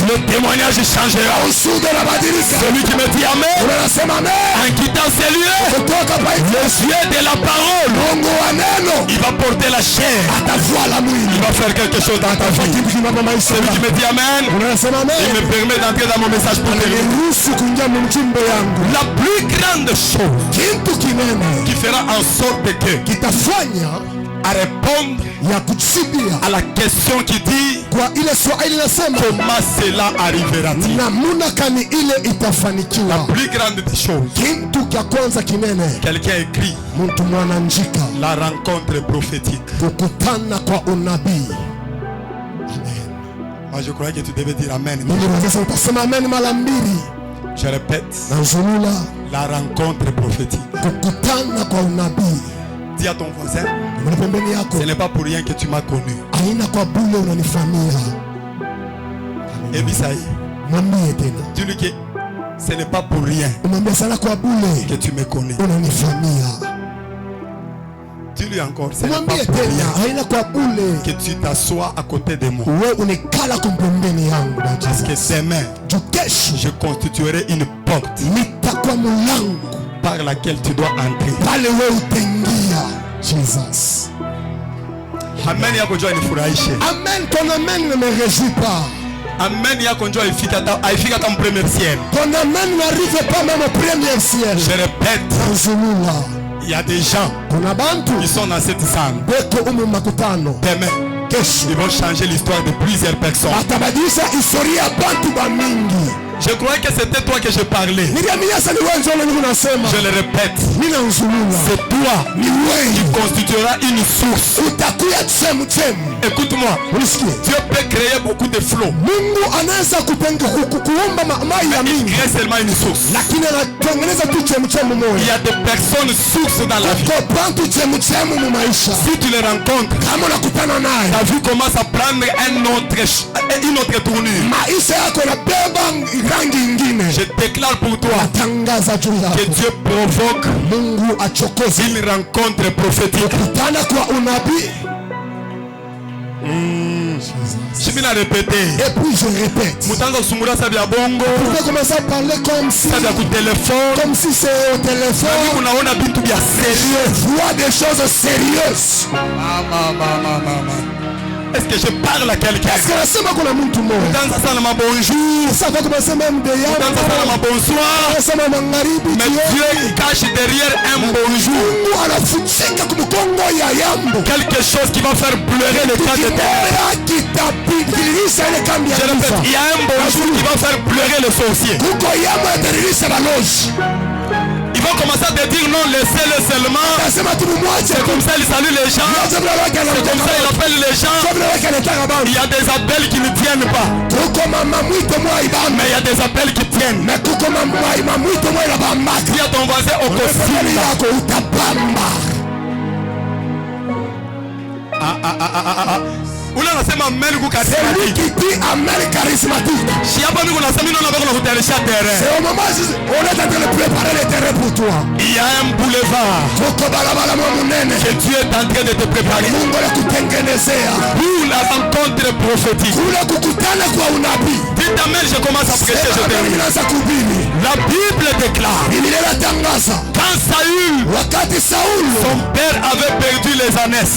le témoignage changera. Celui qui me dit amen, en quittant ces lieux, le Dieu de la parole, il va porter la chair, il va faire quelque chose dans ta vie. Celui qui me dit amen, il me permet d'entrer dans mon message pour terminer. La plus grande chose qui fera en sorte que à répondre à la question qui dit comment cela arrivera-t-il. La plus grande des choses, quelqu'un écrit la rencontre prophétique. Moi je croyais que tu devais dire amen. Je répète, la rencontre prophétique. Dis à ton voisin, ce n'est pas pour rien que tu m'as connu. Et Bisaï, dis-lui que ce n'est pas pour rien que tu me connais. Dis-lui encore, ce n'est pas pour rien que tu t'assois à côté de moi. Parce que demain, je constituerai une porte par laquelle tu dois entrer. Jesus. Amen. Amen. Ton amen ne me réjouit pas. Amen yako njoo haifika hata premier ciel. Ton amen n'arrive pas même au premier ciel. Je répète, il y a des gens qui sont dans cette salle. Demain, ils vont changer l'histoire de plusieurs personnes. Je croyais que c'était toi que je parlais. Je le répète. C'est toi qui constituera une source. Écoute-moi. Dieu peut créer beaucoup de flots. Il crée seulement une source. Il y a des personnes sources dans la vie. Si tu les rencontres, ta vie commence à prendre une autre tournure. Je déclare pour toi que Dieu provoque une rencontre prophétique. Je vais la répéter. Et puis je répète. Vous pouvez commencer à parler comme si c'est au téléphone. Je vois des choses sérieuses. Est-ce que je parle à quelqu'un? Est-ce que la semaine qu'on a mon tout le monde? Bonjour. Ça va commencer même d'ailleurs. Bonsoir. Mais Dieu cache derrière un bonjour quelque chose qui va faire pleurer le camp de terre. Je répète, il y a un bonjour qui va faire pleurer le sorcier. Ils vont commencer à te dire non, laissez-le seulement. C'est comme ça il salue les gens. C'est comme ça il appelle les gens. Il y a des appels qui ne tiennent pas. Mais il y a des appels qui tiennent. Dis à ton voisin au costume. Unasema amen charismatique. Celui qui dit amen charismatique. C'est au moment où on est en train de préparer le terrain pour toi. Il y a un boulevard que Dieu est en train de te préparer pour la rencontre prophétique. Dites amen, je commence à prêcher, je termine. La Bible déclare quand Saül, son père avait perdu les ânesses.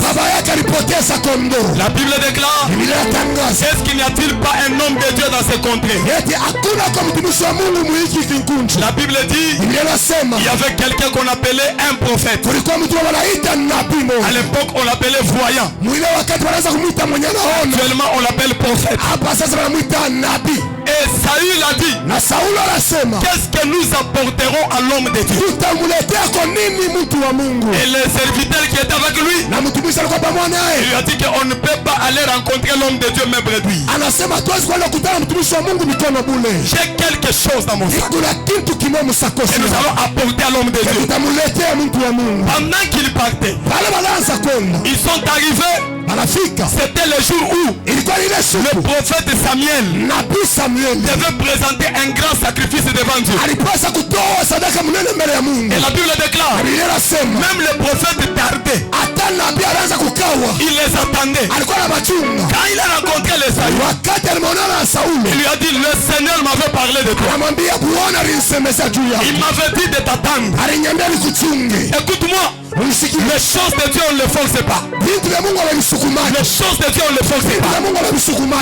La Bible déclare, est-ce qu'il n'y a-t-il pas un homme de Dieu dans ces contrées? La Bible dit, il y avait quelqu'un qu'on appelait un prophète. À l'époque on l'appelait voyant. Actuellement on l'appelle prophète. Et Saül a dit, qu'est-ce que nous apporterons à l'homme de Dieu? Et les serviteurs qui étaient avec lui, il lui a dit qu'on ne peut pas aller rencontrer l'homme de Dieu même réduit. J'ai quelque chose dans mon sac et nous allons apporter à l'homme de Dieu. Pendant qu'il partait, ils sont arrivés. C'était le jour où le prophète Samuel devait présenter un grand sacrifice devant Dieu. Et la Bible déclare, même le prophète tardait. Il les attendait. Quand il a rencontré les Saül, il lui a dit, le Seigneur m'avait parlé de toi. Il m'avait dit de t'attendre. Écoute-moi. Les choses de Dieu on ne les force pas. Les choses de Dieu on ne les force pas.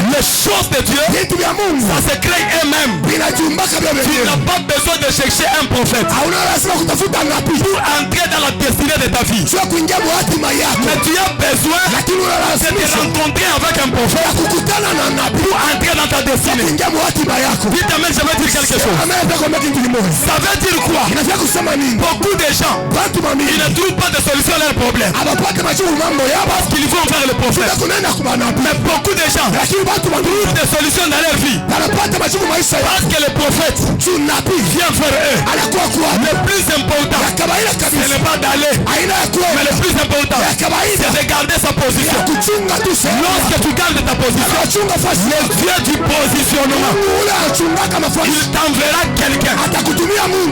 Les choses de Dieu, ça se crée eux-mêmes. Tu n'as pas besoin de chercher un prophète pour entrer dans la destinée de ta vie. Mais tu as besoin de te rencontrer avec un prophète pour entrer dans ta destinée. Dites amen, je vais dire quelque chose. Ça veut dire quoi? Beaucoup de gens, ils ne trouvent pas de solution à leurs problèmes parce qu'ils vont vers le prophète. Mais beaucoup de gens trouvent des solutions dans leur vie parce que le prophète vient vers eux. Le plus important, ce n'est pas d'aller, mais le plus important, c'est de garder sa position. Lorsque tu gardes ta position, le Dieu du positionnement, il t'enverra quelqu'un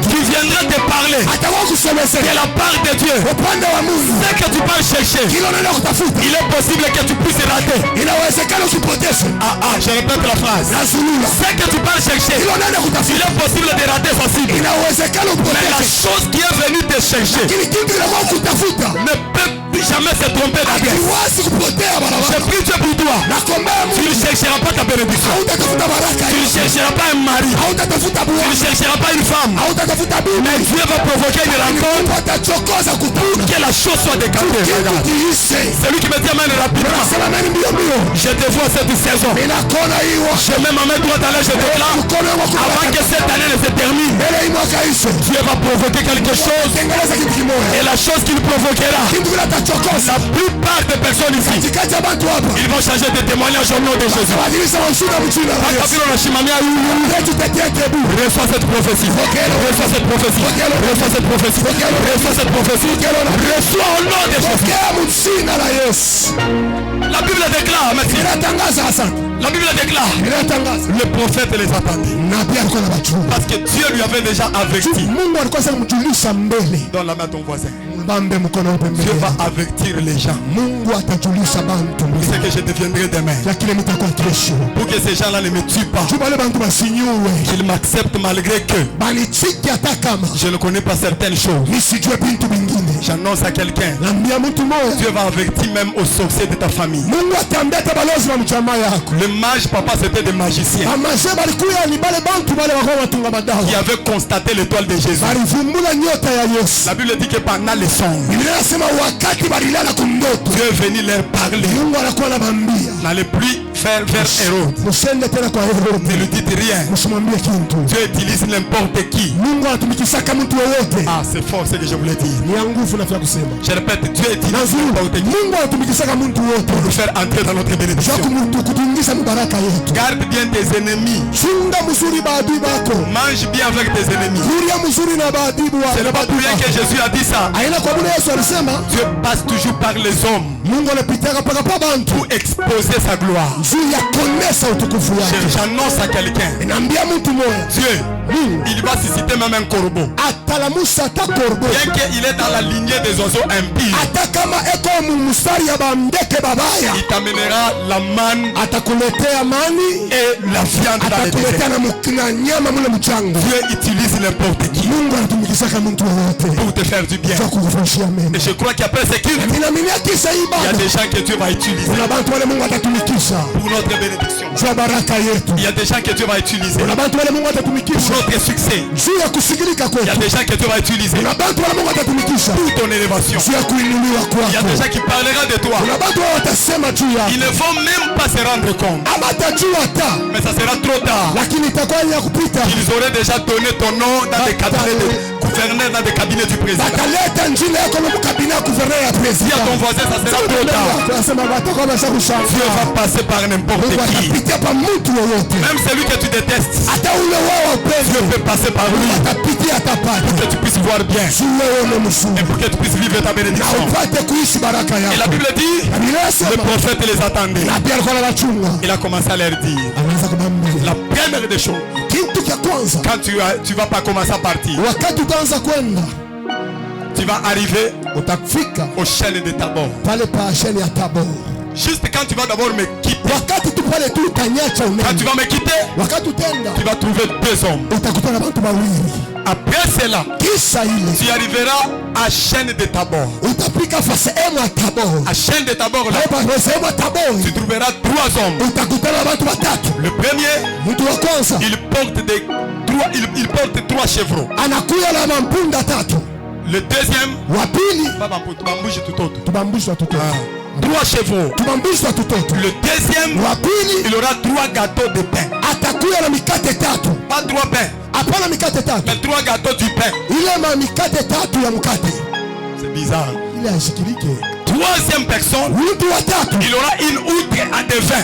qui viendra te parler de la part de Dieu. Ce que tu vas chercher, il est possible que tu puisses rater. Je répète la phrase. Ce que tu vas chercher, il est possible de rater sa cible. Mais la chose qui est venue te chercher ne peut jamais se tromper d'adresse. Je prie Dieu pour toi. Tu ne chercheras pas ta bénédiction. Tu ne chercheras pas un mari. Tu ne chercheras pas une femme. Mais Dieu va provoquer une rencontre pour que la chose soit décantée. C'est lui qui me dit amen rapidement. Je te vois cette saison. Je mets ma main droite à l'air, je déclare. Avant que cette année ne se termine, Dieu va provoquer quelque chose. Et la chose qu'il provoquera, la plupart des personnes ici, ils vont changer de témoignage au nom de Jésus. Reçois cette prophétie. Reçois cette prophétie. Reçois cette prophétie. Reçois cette prophétie. Reçois au nom de Jésus. La Bible déclare, merci. La Bible déclare, le prophète les attendait. Parce que Dieu lui avait déjà averti. Donne la main à ton voisin. Dieu va avertir les gens. C'est que je deviendrai demain. Pour que ces gens-là ne me tuent pas. Qu'ils m'acceptent malgré que je ne connais pas certaines choses. J'annonce à quelqu'un. Dieu va avertir même aux sorciers de ta famille. Le mage, papa, c'était des magiciens qui avaient constaté l'étoile de Jésus. La Bible dit que pendant les songes, Dieu est venu leur parler. N'allez plus faire Hérode. Ne lui dites rien. Dieu utilise n'importe qui. Ah, c'est fort ce que je voulais dire. Je répète, Dieu utilise n'importe qui pour nous faire entrer dans notre bénédiction. Garde bien tes ennemis. Mange bien avec tes ennemis. Ce n'est pas pour rien que Jésus a dit ça. Dieu passe toujours par les hommes pour exposer sa gloire. J'annonce à quelqu'un, Dieu, il va susciter même un corbeau. Bien qu'il est dans la lignée des oiseaux impies, il t'amènera la manne et la viande dans les déserts. Dieu utilise n'importe qui pour te faire du bien. Et je crois qu'après ce qu'il dit, il y a des gens que Dieu va utiliser pour notre bénédiction. Il y a des gens que Dieu va utiliser pour notre succès. Il y a des gens que Dieu va utiliser pour ton élévation. Il y a des gens qui parleront de toi. Ils ne vont même pas se rendre compte. Mais ça sera trop tard. Ils auraient déjà donné ton nom dans des cabinets de gouverneur, dans des cabinets du président. Si à ton voisin, ça sera trop tard. Dieu va passer par n'importe qui. Même celui que tu détestes, Dieu peut passer par lui pour que tu puisses voir bien et pour que tu puisses vivre ta bénédiction. Et la Bible dit, le prophète les attendait. Il a commencé à leur dire la première des choses, quand tu vas pas commencer à partir, tu vas arriver au chêne de Tabor. Juste quand tu vas d'abord me quitter, quand tu vas me quitter, tu vas trouver deux hommes. Après cela, tu arriveras à chaîne de Tabor. À chaîne de Tabor, là, tu trouveras trois hommes. Le premier, il porte trois chevreaux. Le deuxième, trois chevaux. Le deuxième, il aura trois gâteaux de pain. Pas trois pains, mais trois gâteaux du pain. C'est bizarre. Troisième personne, il aura une outre à de vin.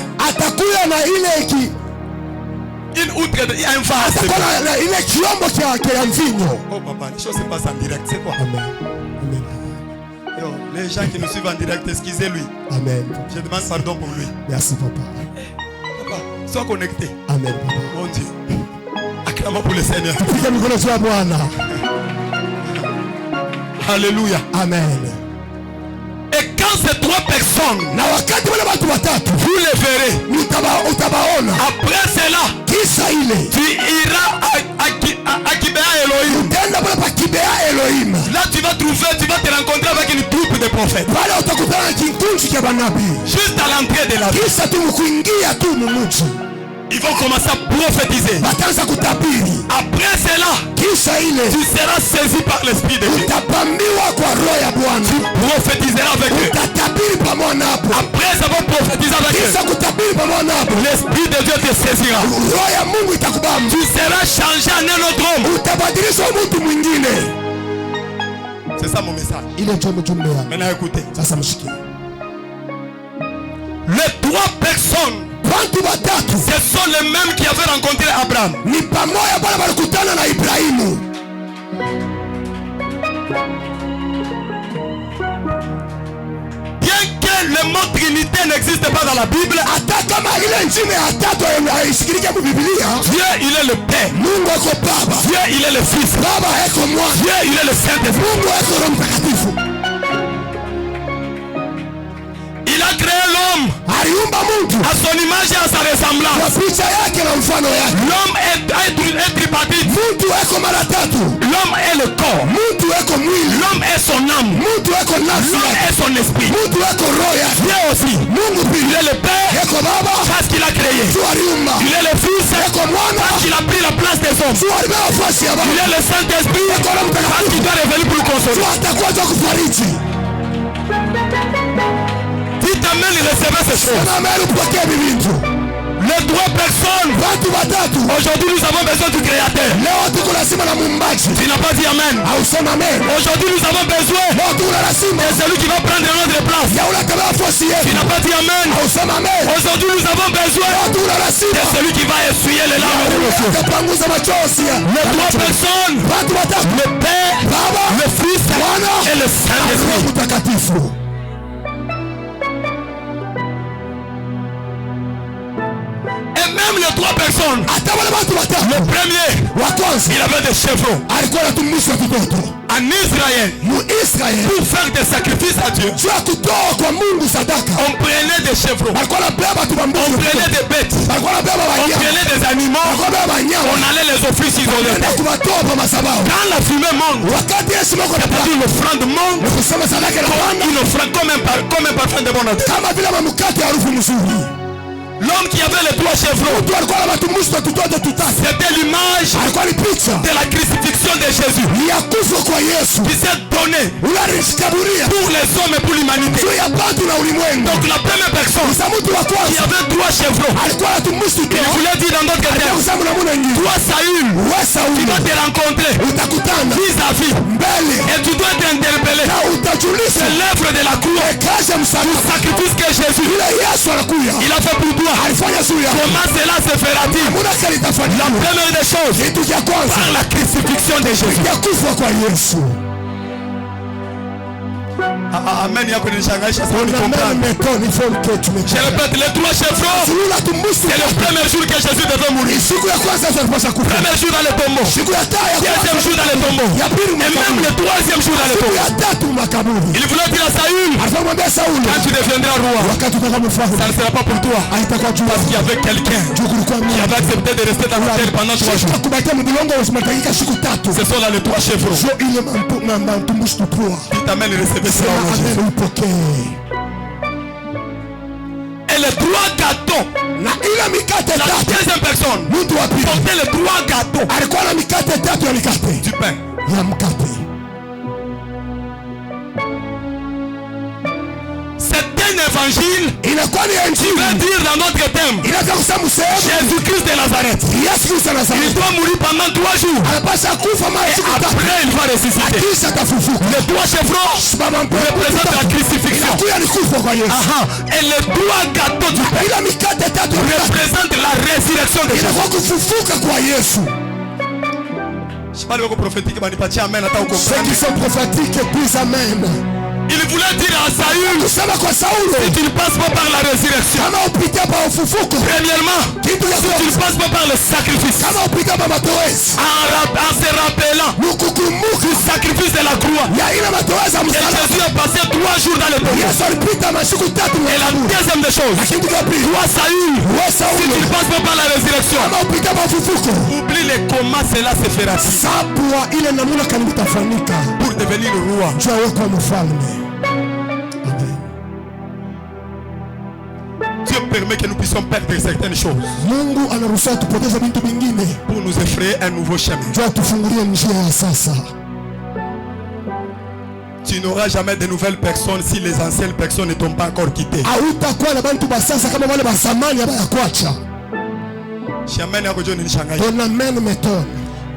Une outre, un vase. Oh papa, les choses se passent en direct, c'est quoi? Yo, les gens qui nous suivent en direct, excusez-lui. Amen. Je demande pardon pour lui. Merci papa. Papa, sois connecté. Amen papa. Mon Dieu. Acclamons pour le Seigneur. Alléluia. Amen. Et quand ces trois personnes, vous les verrez. Après cela, tu iras à Kibéa Elohim. Là tu vas te rencontrer avec une troupe nombre de prophètes. Juste à l'entrée de la ville. Ils vont commencer à prophétiser. Après cela, tu seras saisi par l'Esprit de Dieu. Tu prophétiseras avec eux. Après avoir prophétisé avec eux, l'Esprit de Dieu te saisira. Tu seras changé en un autre homme. C'est ça mon message. Maintenant écoutez. Les trois personnes, ce sont les mêmes qui avaient rencontré Abraham. Bien que le mot Trinité n'existe pas dans la Bible, Dieu il est le Père, Dieu il est le Fils, Dieu il est le Saint-Esprit. Il a créé l'homme à son image et à sa ressemblance. L'homme est tripartite. L'homme est le corps. L'homme est son âme. L'homme est son esprit. Dieu aussi. Il est le Père parce qu'il a créé. Il est le Fils parce qu'il a pris la place des hommes. Il est le Saint-Esprit parce qu'il doit revenir pour le consoler. Dites amen, il recevait ces choses. Les trois personnes. Aujourd'hui nous avons besoin du Créateur. Tu n'as pas dit amen. Aujourd'hui nous avons besoin de celui qui va prendre notre place. Tu n'as pas dit amen. Aujourd'hui nous avons besoin de celui qui va essuyer les larmes de nos yeux. Les trois personnes. Le Père, le Fils et le Saint-Esprit. Et même les trois personnes, le premier, il avait des chevaux. En Israël, pour faire des sacrifices à Dieu, on prenait des chevaux, on prenait des bêtes, on prenait des animaux, on allait les offrir isolés. Quand la fumée monte, c'est-à-dire l'offrande monte, comme un parfum de bon odeur. L'homme qui avait les trois chevaux, c'était l'image de la crucifixion de Jésus qui s'est donné pour les hommes et pour l'humanité. Donc la première personne qui avait trois chevaux, il voulait dire dans d'autres termes, toi Saül, tu dois te rencontrer vis-à-vis et tu dois t'interpeller. C'est l'œuvre de la croix, le sacrifice que Jésus il a fait pour toi. Comment cela se fera-t-il? La première des choses, par la crucifixion de Jésus. Amen. Je répète, les trois chevaux, c'est le premier jour que Jésus devait mourir. Premier jour dans le tombeau, deuxième jour dans le tombeau, et même le troisième jour dans le tombeau. Il voulait dire à Saül, quand tu deviendras roi, ça ne sera pas pour toi, parce qu'il y avait quelqu'un qui avait accepté de rester dans la terre pendant 3 jours. Ce sont là les trois chevaux. Dites amen et recevez cela. Et les trois gâteaux, la deuxième personne portait les trois gâteaux du pain. C'est un évangile qui veut dire dans notre terme Jésus-Christ de Nazareth. Il doit mourir pendant 3 jours. Et après il va ressusciter. Les trois chevaux représentent la crucifixion. Et les trois gâteaux du pain représentent la résurrection de Jésus. Je parle au prophétique. Ceux qui sont prophétiques disent amen. Il voulait dire à Saül, si tu ne passes pas par la résurrection, premièrement, si tu ne passes pas par le sacrifice, en se rappelant du sacrifice de la croix, et Jésus a passé 3 jours dans le tombeau. Et la deuxième des choses, toi Saül, si tu ne passes pas par la résurrection, oublie les comment cela se fera pour devenir roi. permet que nous puissions perdre certaines choses Mungu anaruhusu tupoteze vitu vingine pour nous effrayer un nouveau chemin. Tufungulie njia ya sasa. Tu n'auras jamais de nouvelles personnes si les anciennes personnes ne t'ont pas encore quitté. Hautakuwa na bantu basasa kama wale basamani abayakuacha. Jamais yako John ni shangai. Ton amen meton.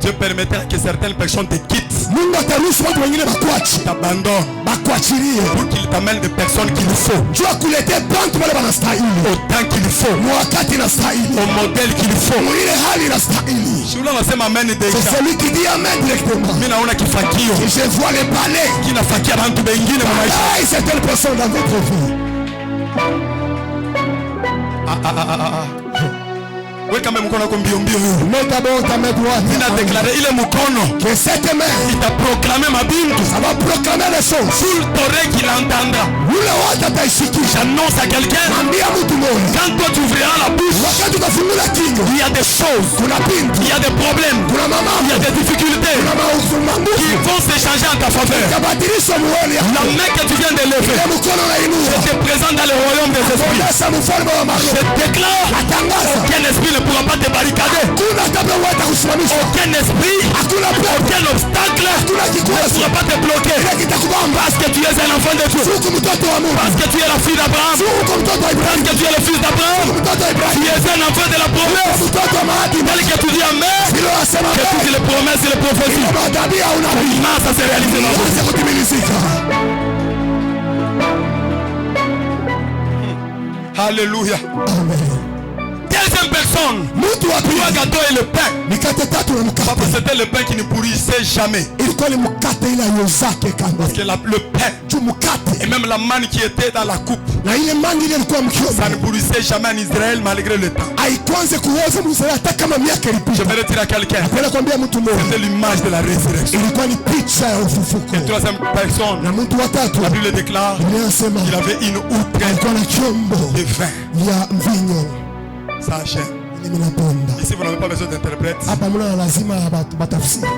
Dieu permettra que certaines personnes te quittent. Mungu ataruhusu watu wengine bakuache. T'abandonne. Bakuachilie. Pour qu'il t'amène des personnes qu'il faut. Jua kulete bantu wale banastahili. Au temps qu'il faut. Wakati nastahili. Au modèle qu'il faut. Ile hali nastahili. Je voulais lancer amen déjà. C'est celui qui dit amen directement. Mimi naona kifakio. Je vois les palais. Kinafakia bantu bengine kwa maisha. Hey, c'est telle personne dans votre vie. Oui, quand même, mkono mbio mbio. Mais d'abord ta main droite. Il a déclaré, il est mkono. Que cette main. Il t'a proclamé ma Bible. Ça va proclamer les choses. Tout l'oreille qu'il entendra. J'annonce à quelqu'un. Quand toi tu ouvriras la bouche, il y a des choses. Il y a des problèmes. Il y a des difficultés qui vont s'échanger en ta faveur. La main que tu viens de lever, je te présente dans le royaume des esprits. Je déclare aucun esprit ne pourra pas te barricader. Aucun esprit, aucun obstacle ne pourra pas te bloquer. Parce que tu es un enfant de Dieu. Parce que tu es la fille d'Abraham. Parce que tu es le fils d'Abraham. Tu es un enfant de la promesse. Tel que tu dis amen, que tu dis les promesses et les prophéties. Non, ça s'est réalisé dans votre vie. Alléluia. Deuxième personne, le gâteau et le pain. Papa, c'était le pain qui ne pourrissait jamais. Parce que le pain et même la manne qui était dans la coupe, ça ne pourrissait jamais en Israël malgré le temps. Je vais le dire à quelqu'un. C'était l'image de la résurrection. Et troisième personne, la Bible déclare qu'il avait une outre de vin. Ça achète. Ici vous n'avez pas besoin d'interprète.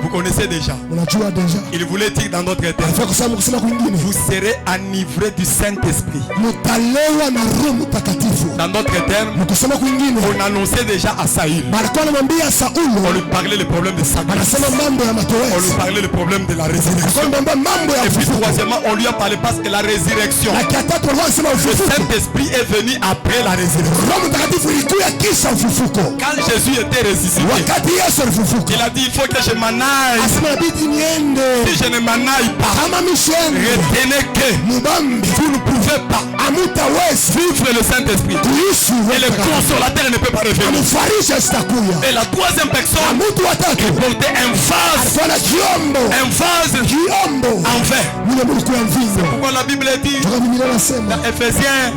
Vous connaissez déjà. Il voulait dire dans notre terme, vous serez enivrés du Saint-Esprit. Dans notre terme, on annonçait déjà à Saül. On lui parlait le problème de sacrifice. On lui parlait le problème de la résurrection. Et puis troisièmement, on lui a parlé parce que la résurrection, le Saint-Esprit est venu après la résurrection. Quand Jésus était ressuscité, il a dit il faut que je m'en aille. Si je ne m'en aille pas, retenez que vous ne pouvez pas vivre le Saint-Esprit. Et le consolateur ne peut pas revenir. Et la troisième personne portait un vase en verre. C'est pourquoi la Bible dit dans Ephésiens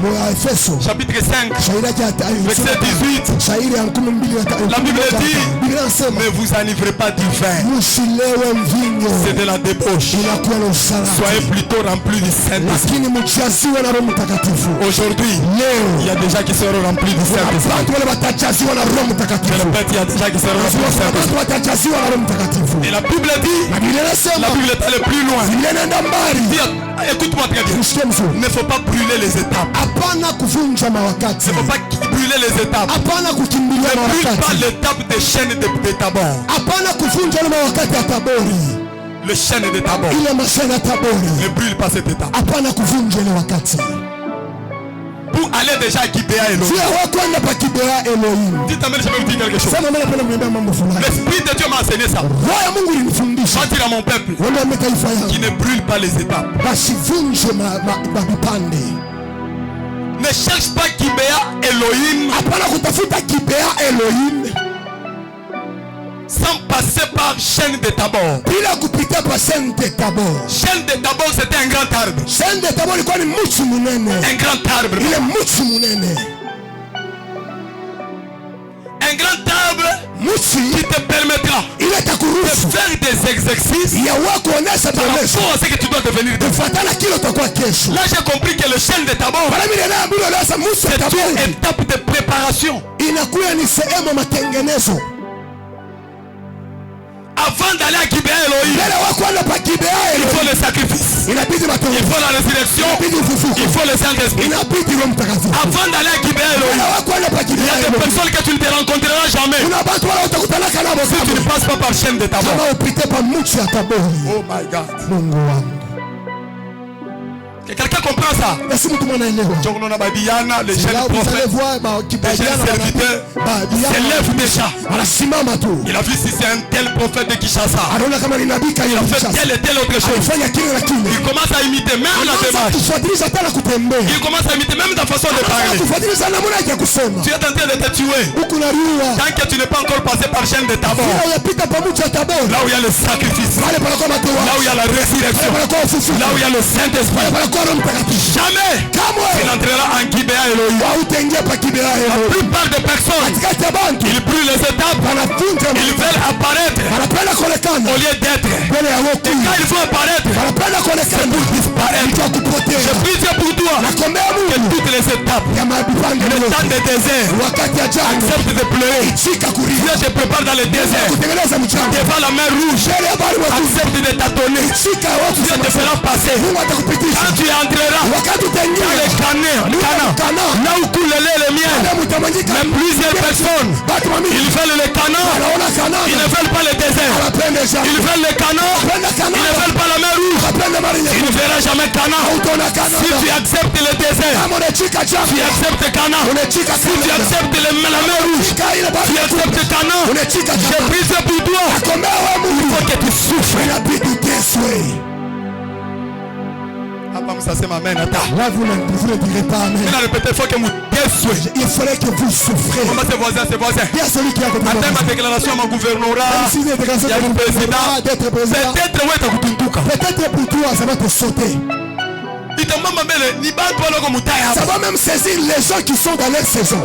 chapitre 5 verset 18, la Bible dit ne vous enivrez pas du vin, c'est de la débauche, soyez plutôt remplis du Saint-Esprit. Aujourd'hui il y a des gens qui seront remplis du Saint-Esprit. Je répète, il y a des gens qui seront remplis du Saint-Esprit. Et la Bible dit, la Bible est allée plus loin. Écoute-moi très bien. Il ne faut pas brûler les étapes. Il ne faut pas brûler les étapes. Ne brûle pas l'étape des chaînes de Tabor. Le chêne de Tabor. Ne brûle pas cette étape. Pour aller déjà à Gibéa Elohim. Dites amen, je vais vous dire quelque chose. L'Esprit de Dieu m'a enseigné ça. Va dire à mon peuple qui ne brûle pas les étapes. Ne cherche pas Gibéa Elohim sans passer par chaîne de Tabor. Chaîne de Tabor, c'était un grand arbre. Un grand arbre. Un grand arbre qui te permettra de faire des exercices par rapport à ce que tu dois devenir. Là j'ai compris que le chaîne de Tabor, c'est une étape de préparation. Avant d'aller à Gibéa Elohim, Il faut le sacrifice. Il faut la résurrection. Il faut le Saint-Esprit. Avant d'aller à Gibea Elohim, il y a des personnes que tu ne te rencontreras jamais si tu ne passes pas par chaîne de Tabor. Oh my God. Que quelqu'un comprend ça. Les jeunes prophètes, les jeunes serviteurs s'élèvent déjà. Il a vu si c'est un tel prophète de Kinshasa. Il a fait telle et telle autre chose. Il commence à imiter même la démarche. Il commence à imiter même ta façon de parler. Tu es en train de te tuer. Tant que tu n'es pas encore passé par chaîne de Tabor. Là où il y a le sacrifice. Là où il y a la résurrection. Là où il y a le Saint-Esprit. Jamais il entrera en Gibea Elohim. La plupart des personnes, ils brûlent les étapes. Ils veulent apparaître au lieu d'être. Et quand ils vont apparaître, c'est pour disparaître. Je prie Dieu pour toi que toutes les étapes, le temps des déserts, accepte de pleurer. Dieu te prépare dans le désert, devant la mer rouge, accepte de tâtonner. Dieu te fera passer. Quand tu entreras dans le Cana, là où coule le lait et le miel, même plusieurs personnes, ils veulent le Cana, ils ne veulent pas le désert. Ils veulent le Cana, ils ne veulent pas la mer rouge. Tu ne verras jamais Cana. Si tu acceptes le désert, tu acceptes Cana. Si tu acceptes la mer rouge, tu acceptes Cana. Je prie pour toi. Il faut que tu souffres. Ça c'est ma main. Là vous ne direz pas amen. Il fallait que vous souffrez. C'est voisin. Il y a celui qui a compris. Attends ma déclaration à mon gouvernorat. Il y a mon président. Peut-être pour toi ça va te sauter. Ça va même saisir les gens qui sont dans leur saison.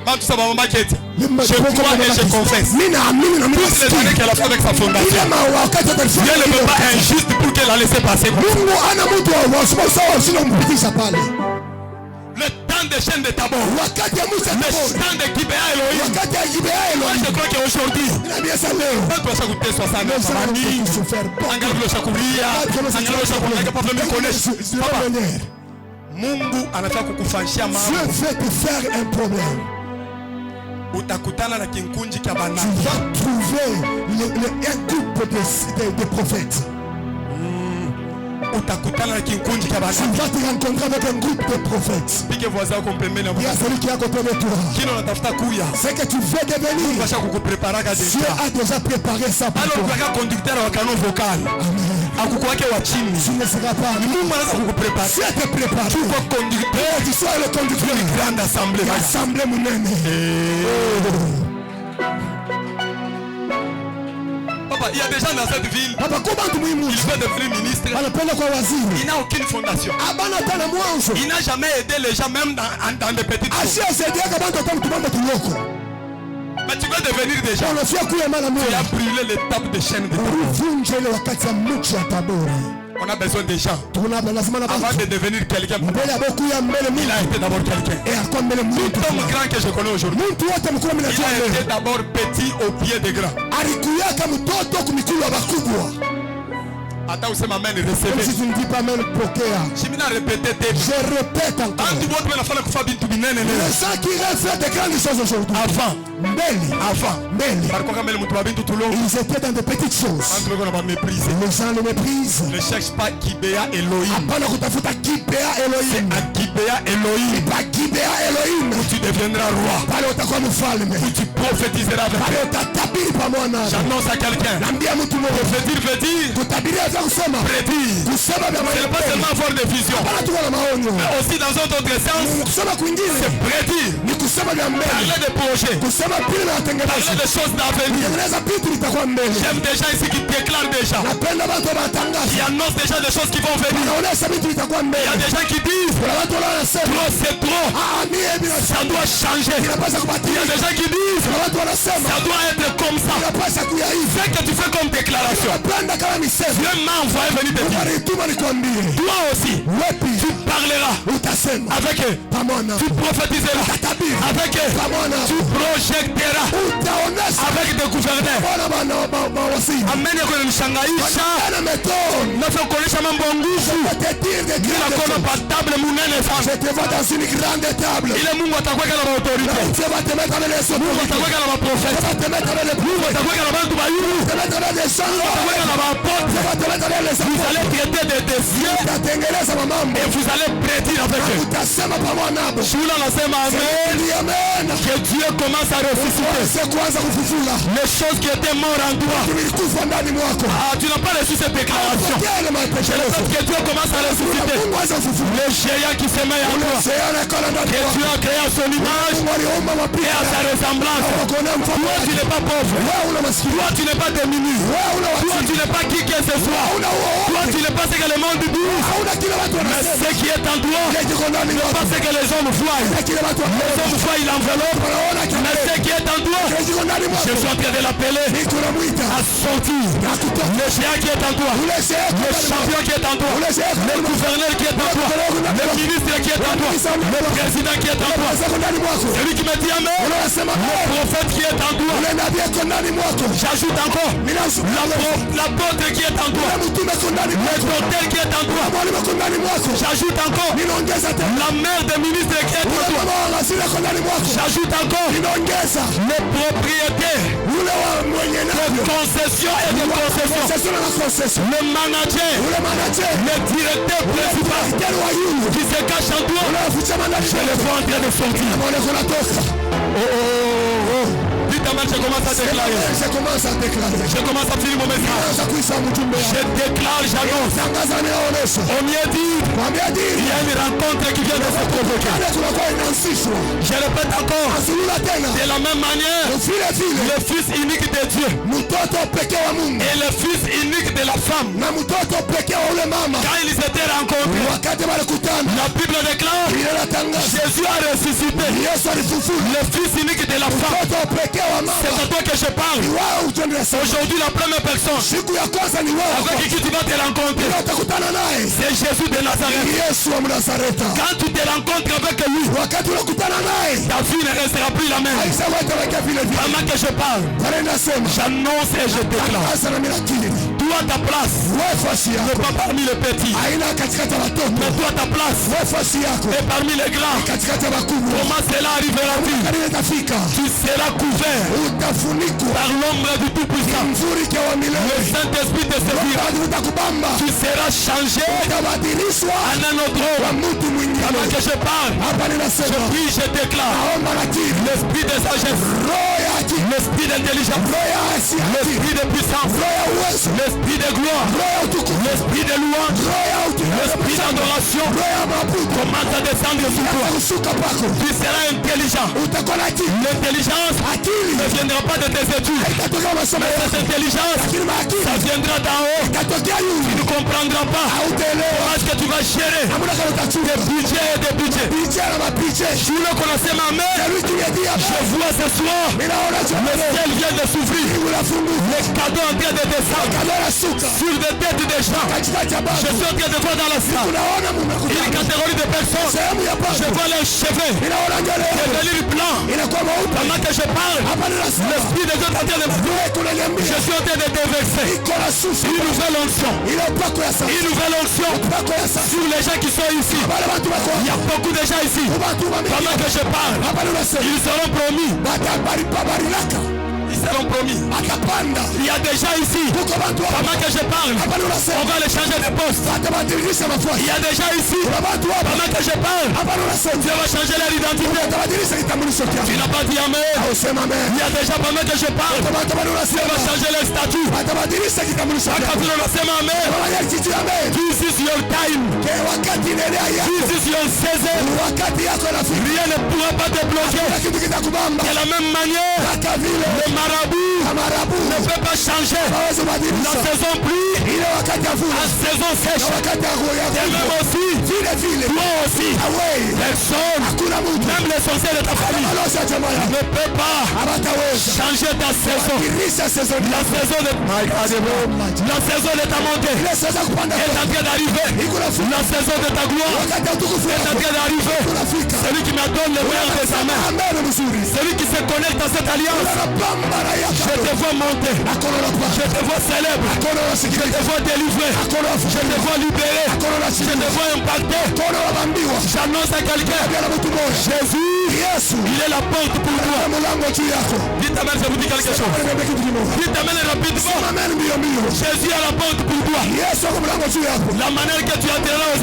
Je crois et je confesse. Toutes les années qu'elle a fait avec sa fondation, Dieu ne peut pas injuste pour qu'elle a laissé passer. Le temps des chaînes de Tabor, le temps de Gibea Elohim. Moi je crois qu'aujourd'hui, quand tu as goûté 60 Mungu anataka kukufanyia mambo. Dieu veut te faire un problème. Utakutana na kinkunji cha bana. Tu vas trouver un groupe de prophètes. Utakutana na kinkunji cha bana. Tu vas te rencontrer avec un groupe de prophètes. Pige voisin yako mpembeni. Il y a celui qui est à côté de toi. Kile unatafuta kuya. C'est que tu veux devenir. Basha kukuprepara ka deja. Dieu a déjà préparé ça pour toi. Alors kwa conducteur wa canon vocal. Amen. Akukwake wa chini. Tu ne seras pas. Mungu anaweza kukuprepara. Si tu te prépares. Tu vas conducteur. Tu sois le conducteur d'une grande assemblée. Assemblée munene. Papa, il y a des gens dans cette ville. Papa, comment tu m'aimes? Il veut devenir ministre. Il n'a aucune fondation. Il n'a jamais aidé les gens, même dans des petites choses. Mais tu veux devenir des gens. Tu as brûlé l'étape de chaîne de Tabor. On a besoin des gens. Avant de devenir quelqu'un, il a été d'abord quelqu'un. Tout homme grand que je connais aujourd'hui, il a été d'abord petit au pied des grands. Attends, c'est ma main de recevoir. Si tu ne dis pas même pokea. Je répète encore. Les gens qui reflètent des grandes choses aujourd'hui. Avant. Ils étaient dans de petites choses. Les gens le méprisent. Ne cherche pas Gibea Elohim. C'est à Gibea Elohim où tu deviendras roi. Où tu prophétiseras avec lui. J'annonce à quelqu'un. Prophétir veut dire prédire. C'est pas seulement avoir des visions, mais aussi dans un autre sens, c'est prédire. Parler des projets, parler des choses d'avenir. J'aime des gens ici qui déclarent déjà, qui annoncent déjà des choses qui vont venir. Il y a des gens qui disent trop c'est trop, ça doit changer. Il y a des gens qui disent ça doit être comme ça. Ce que tu fais comme déclaration, Dieu m'a envoyé venir te dire. Toi aussi, tu parleras avec eux. Tu prophétiseras avec eux. Tu projeteras avec des gouverneurs. Amen. Mshangaisha nakuonyesha mambo nguvu ninakuona pa table munene sana. Je te vois dans une grande table. Ile Mungu atakuweka na autorité. Mungu atakuweka na maprofeti. Mungu atakuweka na watu wa yuru. Atakuweka na maapôtres. Vous allez traiter des dossiers et vous allez prédire avec eux. Shula nasema amen. Que Dieu commence à ressusciter les choses qui étaient mortes en toi. Tu n'as pas reçu cette déclaration. Que Dieu commence à ressusciter le géant qui se met en toi. Que Dieu a créé à son image et à sa ressemblance. Toi tu n'es pas pauvre. Toi tu n'es pas diminué. Toi tu n'es pas qui que ce soit. Toi tu n'es pas ce que le monde dit. Mais ce qui est en toi n'est pas ce que les hommes voient. Les hommes voient l'enveloppe. Mais ce qui est en toi, je suis en train de l'appeler à sortir. Le géant qui est en toi, le champion qui est en toi, le gouverneur qui est en toi, le ministre qui est en toi, le président qui est en toi, celui qui me dit amen, le prophète qui est en toi. J'ajoute encore l'apôtre qui est en toi, le docteur qui est en toi. J'ajoute encore la mère des ministres qui est en toi. J'ajoute encore le propriétaire de concession et de concession, le manager, le directeur principal qui se cache en toi. Je le vois en train de sortir. Dites amen, je commence à déclarer. Je commence à finir mon message. Je déclare, j'annonce. On m'y a dit, il y a une rencontre qui vient de se provoquer. Je répète encore, de la même manière, le fils unique de Dieu et le fils unique de la femme, quand ils s'étaient rencontrés, la Bible déclare, Jésus a ressuscité le fils unique de la femme. C'est à toi que je parle. Aujourd'hui la première personne avec qui tu vas te rencontrer, c'est Jésus de Nazareth. Quand tu te rencontres avec lui, ta vie ne restera plus la même. Pendant que je parle, j'annonce et je déclare, toi ta place n'est pas parmi les petits, mais toi ta place est parmi les grands. Comment cela arrivera-t-il? Tu seras couvert par l'ombre du Tout-Puissant. Le Saint-Esprit te servira. Tu seras changé en un autre homme. Pendant que je parle, je prie, je déclare l'esprit de sagesse, l'esprit d'intelligence, l'esprit de puissance, l'esprit de gloire, l'esprit de louange, l'esprit d'adoration commence à descendre sur toi. Tu seras intelligent. L'intelligence ne viendra pas de tes études, mais cette intelligence, ça viendra d'en haut. Tu ne comprendras pas comment est-ce que tu vas gérer des budgets et des budgets. Je le connaissais ma mère. Je vois ce soir le ciel vient de s'ouvrir, les cadeaux en train de descendre sur des têtes des gens. Je suis en train de voir dans la salle une catégorie de personnes. Je vois leurs cheveux devenir blancs. Pendant que je parle, l'esprit de Dieu est en train de me... Je suis en train de déverser une nouvelle onction. Une nouvelle onction sur les gens qui sont ici. Il y a beaucoup de gens ici. Pendant que je parle, ils seront promis. Ils seront promis. Il y a des gens ici. Pendant que je parle, on va les changer de poste. Il y a des gens ici. Pendant que je parle, Dieu va changer leur identité. Tu n'as pas dit amen. Il y a des gens pendant que je parle, Dieu va changer leur statut. Quand tu le sais, amen. This is your time. This is your season. Rien ne pourra pas te bloquer. De la même manière, le marabout ne peut pas changer la saison pluie en saison sèche. Et même aussi, toi aussi, personne, même l'essentiel de ta famille, ne peut pas changer ta saison. La saison de ta montée est en train d'arriver. La saison de ta gloire est en train d'arriver. Celui qui me donne le meilleur de sa main, celui qui se connecte à cette alliance, je te vois monter, je te vois célèbre, je te vois délivré, je te vois libéré, je te vois impacté. J'annonce à quelqu'un, Jésus, il est la porte pour toi. Dites amen, je vous dis quelque chose. Dites amen rapidement. Jésus est la porte pour toi. La manière que tu entreras aux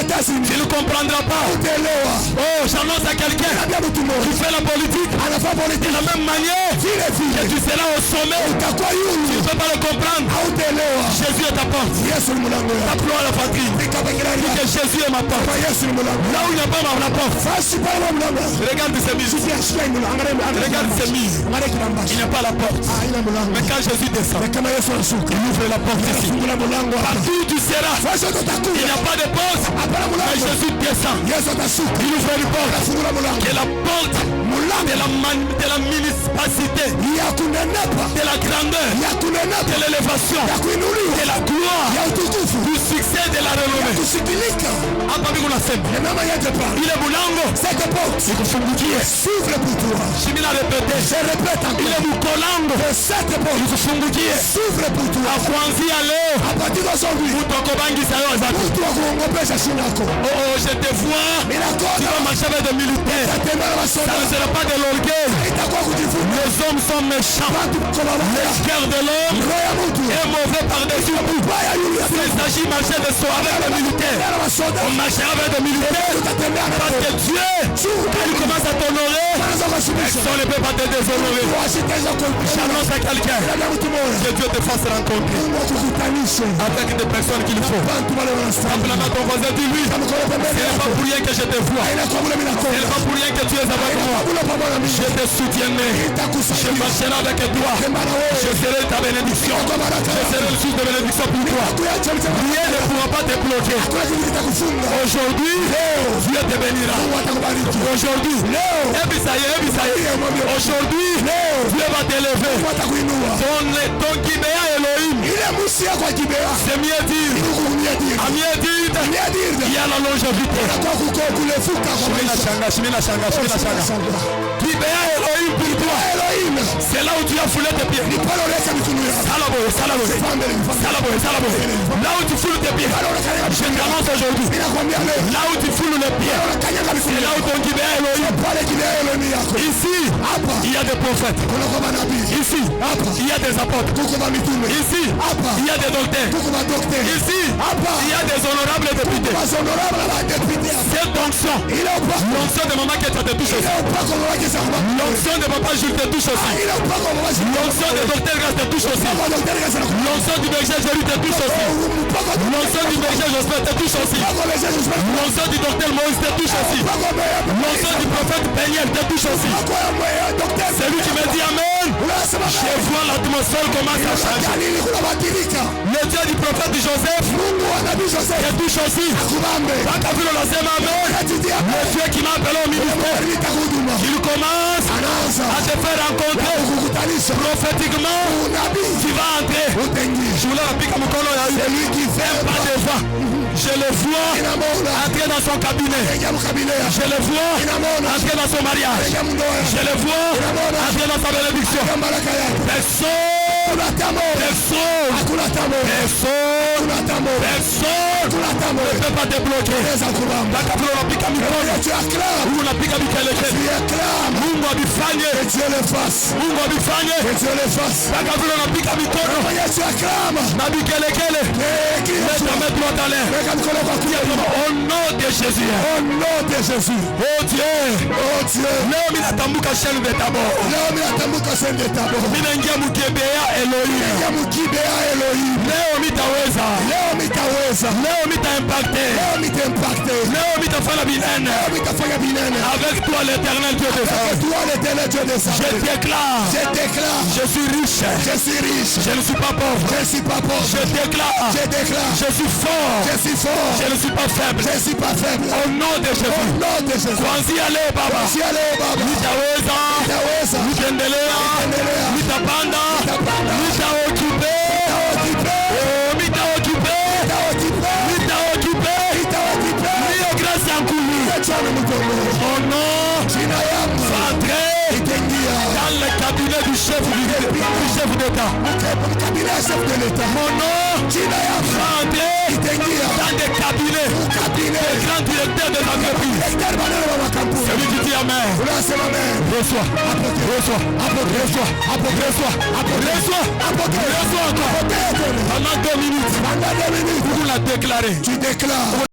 États-Unis, tu ne comprendras pas. Oh, j'annonce à quelqu'un qui fait la politique de la même manière que tu seras au sommet. Tu ne peux pas le comprendre. Jésus est ta porte. Appelons à la patrie. Que Jésus est ma porte. Là où il n'y a pas la porte. Regarde ces mises. Regarde ces mises. Il n'y a pas la porte. Mais quand Jésus descend, il ouvre la porte ici. Partout où tu seras, il n'y a pas de porte. Mais Jésus descend. Il ouvre une porte. Qui est la porte de la municipalité, de la grandeur, de l'élévation, de la gloire, du succès, de la renommée. Il est Moulango. S'ouvre pour toi. Je répète encore. Il est Moukolango. S'ouvre pour toi. À partir d'aujourd'hui, oh, je te vois. Tu vas marcher avec des militaires. Ça ne sera pas de l'orgueil. Les hommes sont méchants. Le cœur de l'homme est mauvais par-dessus tout. S'il s'agit de marcher de soir avec des militaires, on marchera avec des militaires. Parce que Dieu, quand il commence à t'honorer, personne ne peut pas te déshonorer. J'annonce à quelqu'un que Dieu te fasse rencontrer avec des personnes qu'il faut. Appelle à ton voisin, dis-lui, ce n'est pas pour rien que je te vois. Ce n'est pas pour rien que tu es avec moi. Je te soutiendrai. Je marcherai avec toi. Je serai ta bénédiction. Je serai le source de bénédiction pour toi. Rien ne pourra pas te bloquer. Aujourd'hui, Dieu te bénira. Aujourd'hui, aujourd'hui, Dieu va t'élever. Ton Gibéa Elohim, c'est mieux dire. À mieux dire, il y a la longévité. Gibéa Elohim pour toi, c'est là où tu as foulé tes pieds. Là où tu foules tes pieds, je t'annonce aujourd'hui. Là où tu foules les pieds, c'est là où ton Gibéa Elohim. Ici, il y a des prophètes. Ici, il y a des apôtres. Ici, il y a des docteurs. Ici, il y a des honorables députés. Cette onction, l'onction de maman qui te touche aussi. L'onction de papa Jules te touche aussi. L'onction de docteur Gas te touche aussi. L'onction du berger Jéru te touche aussi. L'onction du berger Jospin te touche aussi. L'onction du docteur Moïse te touche aussi. L'onction du prophète Peniel te touche aussi. C'est lui qui me dit Amen. Je vois l'atmosphère commence à changer. Le Dieu du prophète Joseph te touche aussi. Quand tu as vu le lancement Amen, le Dieu qui m'a appelé au ministère, il commence à te faire rencontrer prophétiquement. Tu vas entrer. Je voulais appliquer mon colon. C'est lui qui fait pas de voix. Je le vois entrer dans son cabinet. Je le vois entrer dans son mariage. Je le vois entrer dans sa bénédiction. Personne ne peut pas te bloquer. Mungu abifanye. Mungu abifanye. Takavula unapika mikono. Na bikelekele. Leta metro dans l'air. Au nom de Jésus. Au nom de Jésus. Oh Dieu. Oh Dieu. Leo mimi natambuka sheni de tabor. Leo mimi natambuka sheni de tabor. Mimi naingia mkibea Elohim. Naingia mkibea Elohim. Leo mitaweza. Leo mitaweza. Kinshasa. Leo mita impacté. Leo mita fala binene. Avec toi l'éternel Dieu des armées. Je déclare. Je suis riche. Je ne suis pas pauvre. Je déclare. Je suis fort. Je ne suis pas faible. Au nom de Jésus. Kwanzi ale baba. Nitaweza. Nitaendelea. Nitapanda. Nitaoccupé. Niyo grâce ya nkulu. Mon nom va entrer dans le cabinet du chef d'État. Mon nom va entrer dans des cabinets des grands directeurs des entreprises. Celui qui dit Amen. Reçois encore. Pendant 2 minutes. Vous la déclarez. Tu déclares.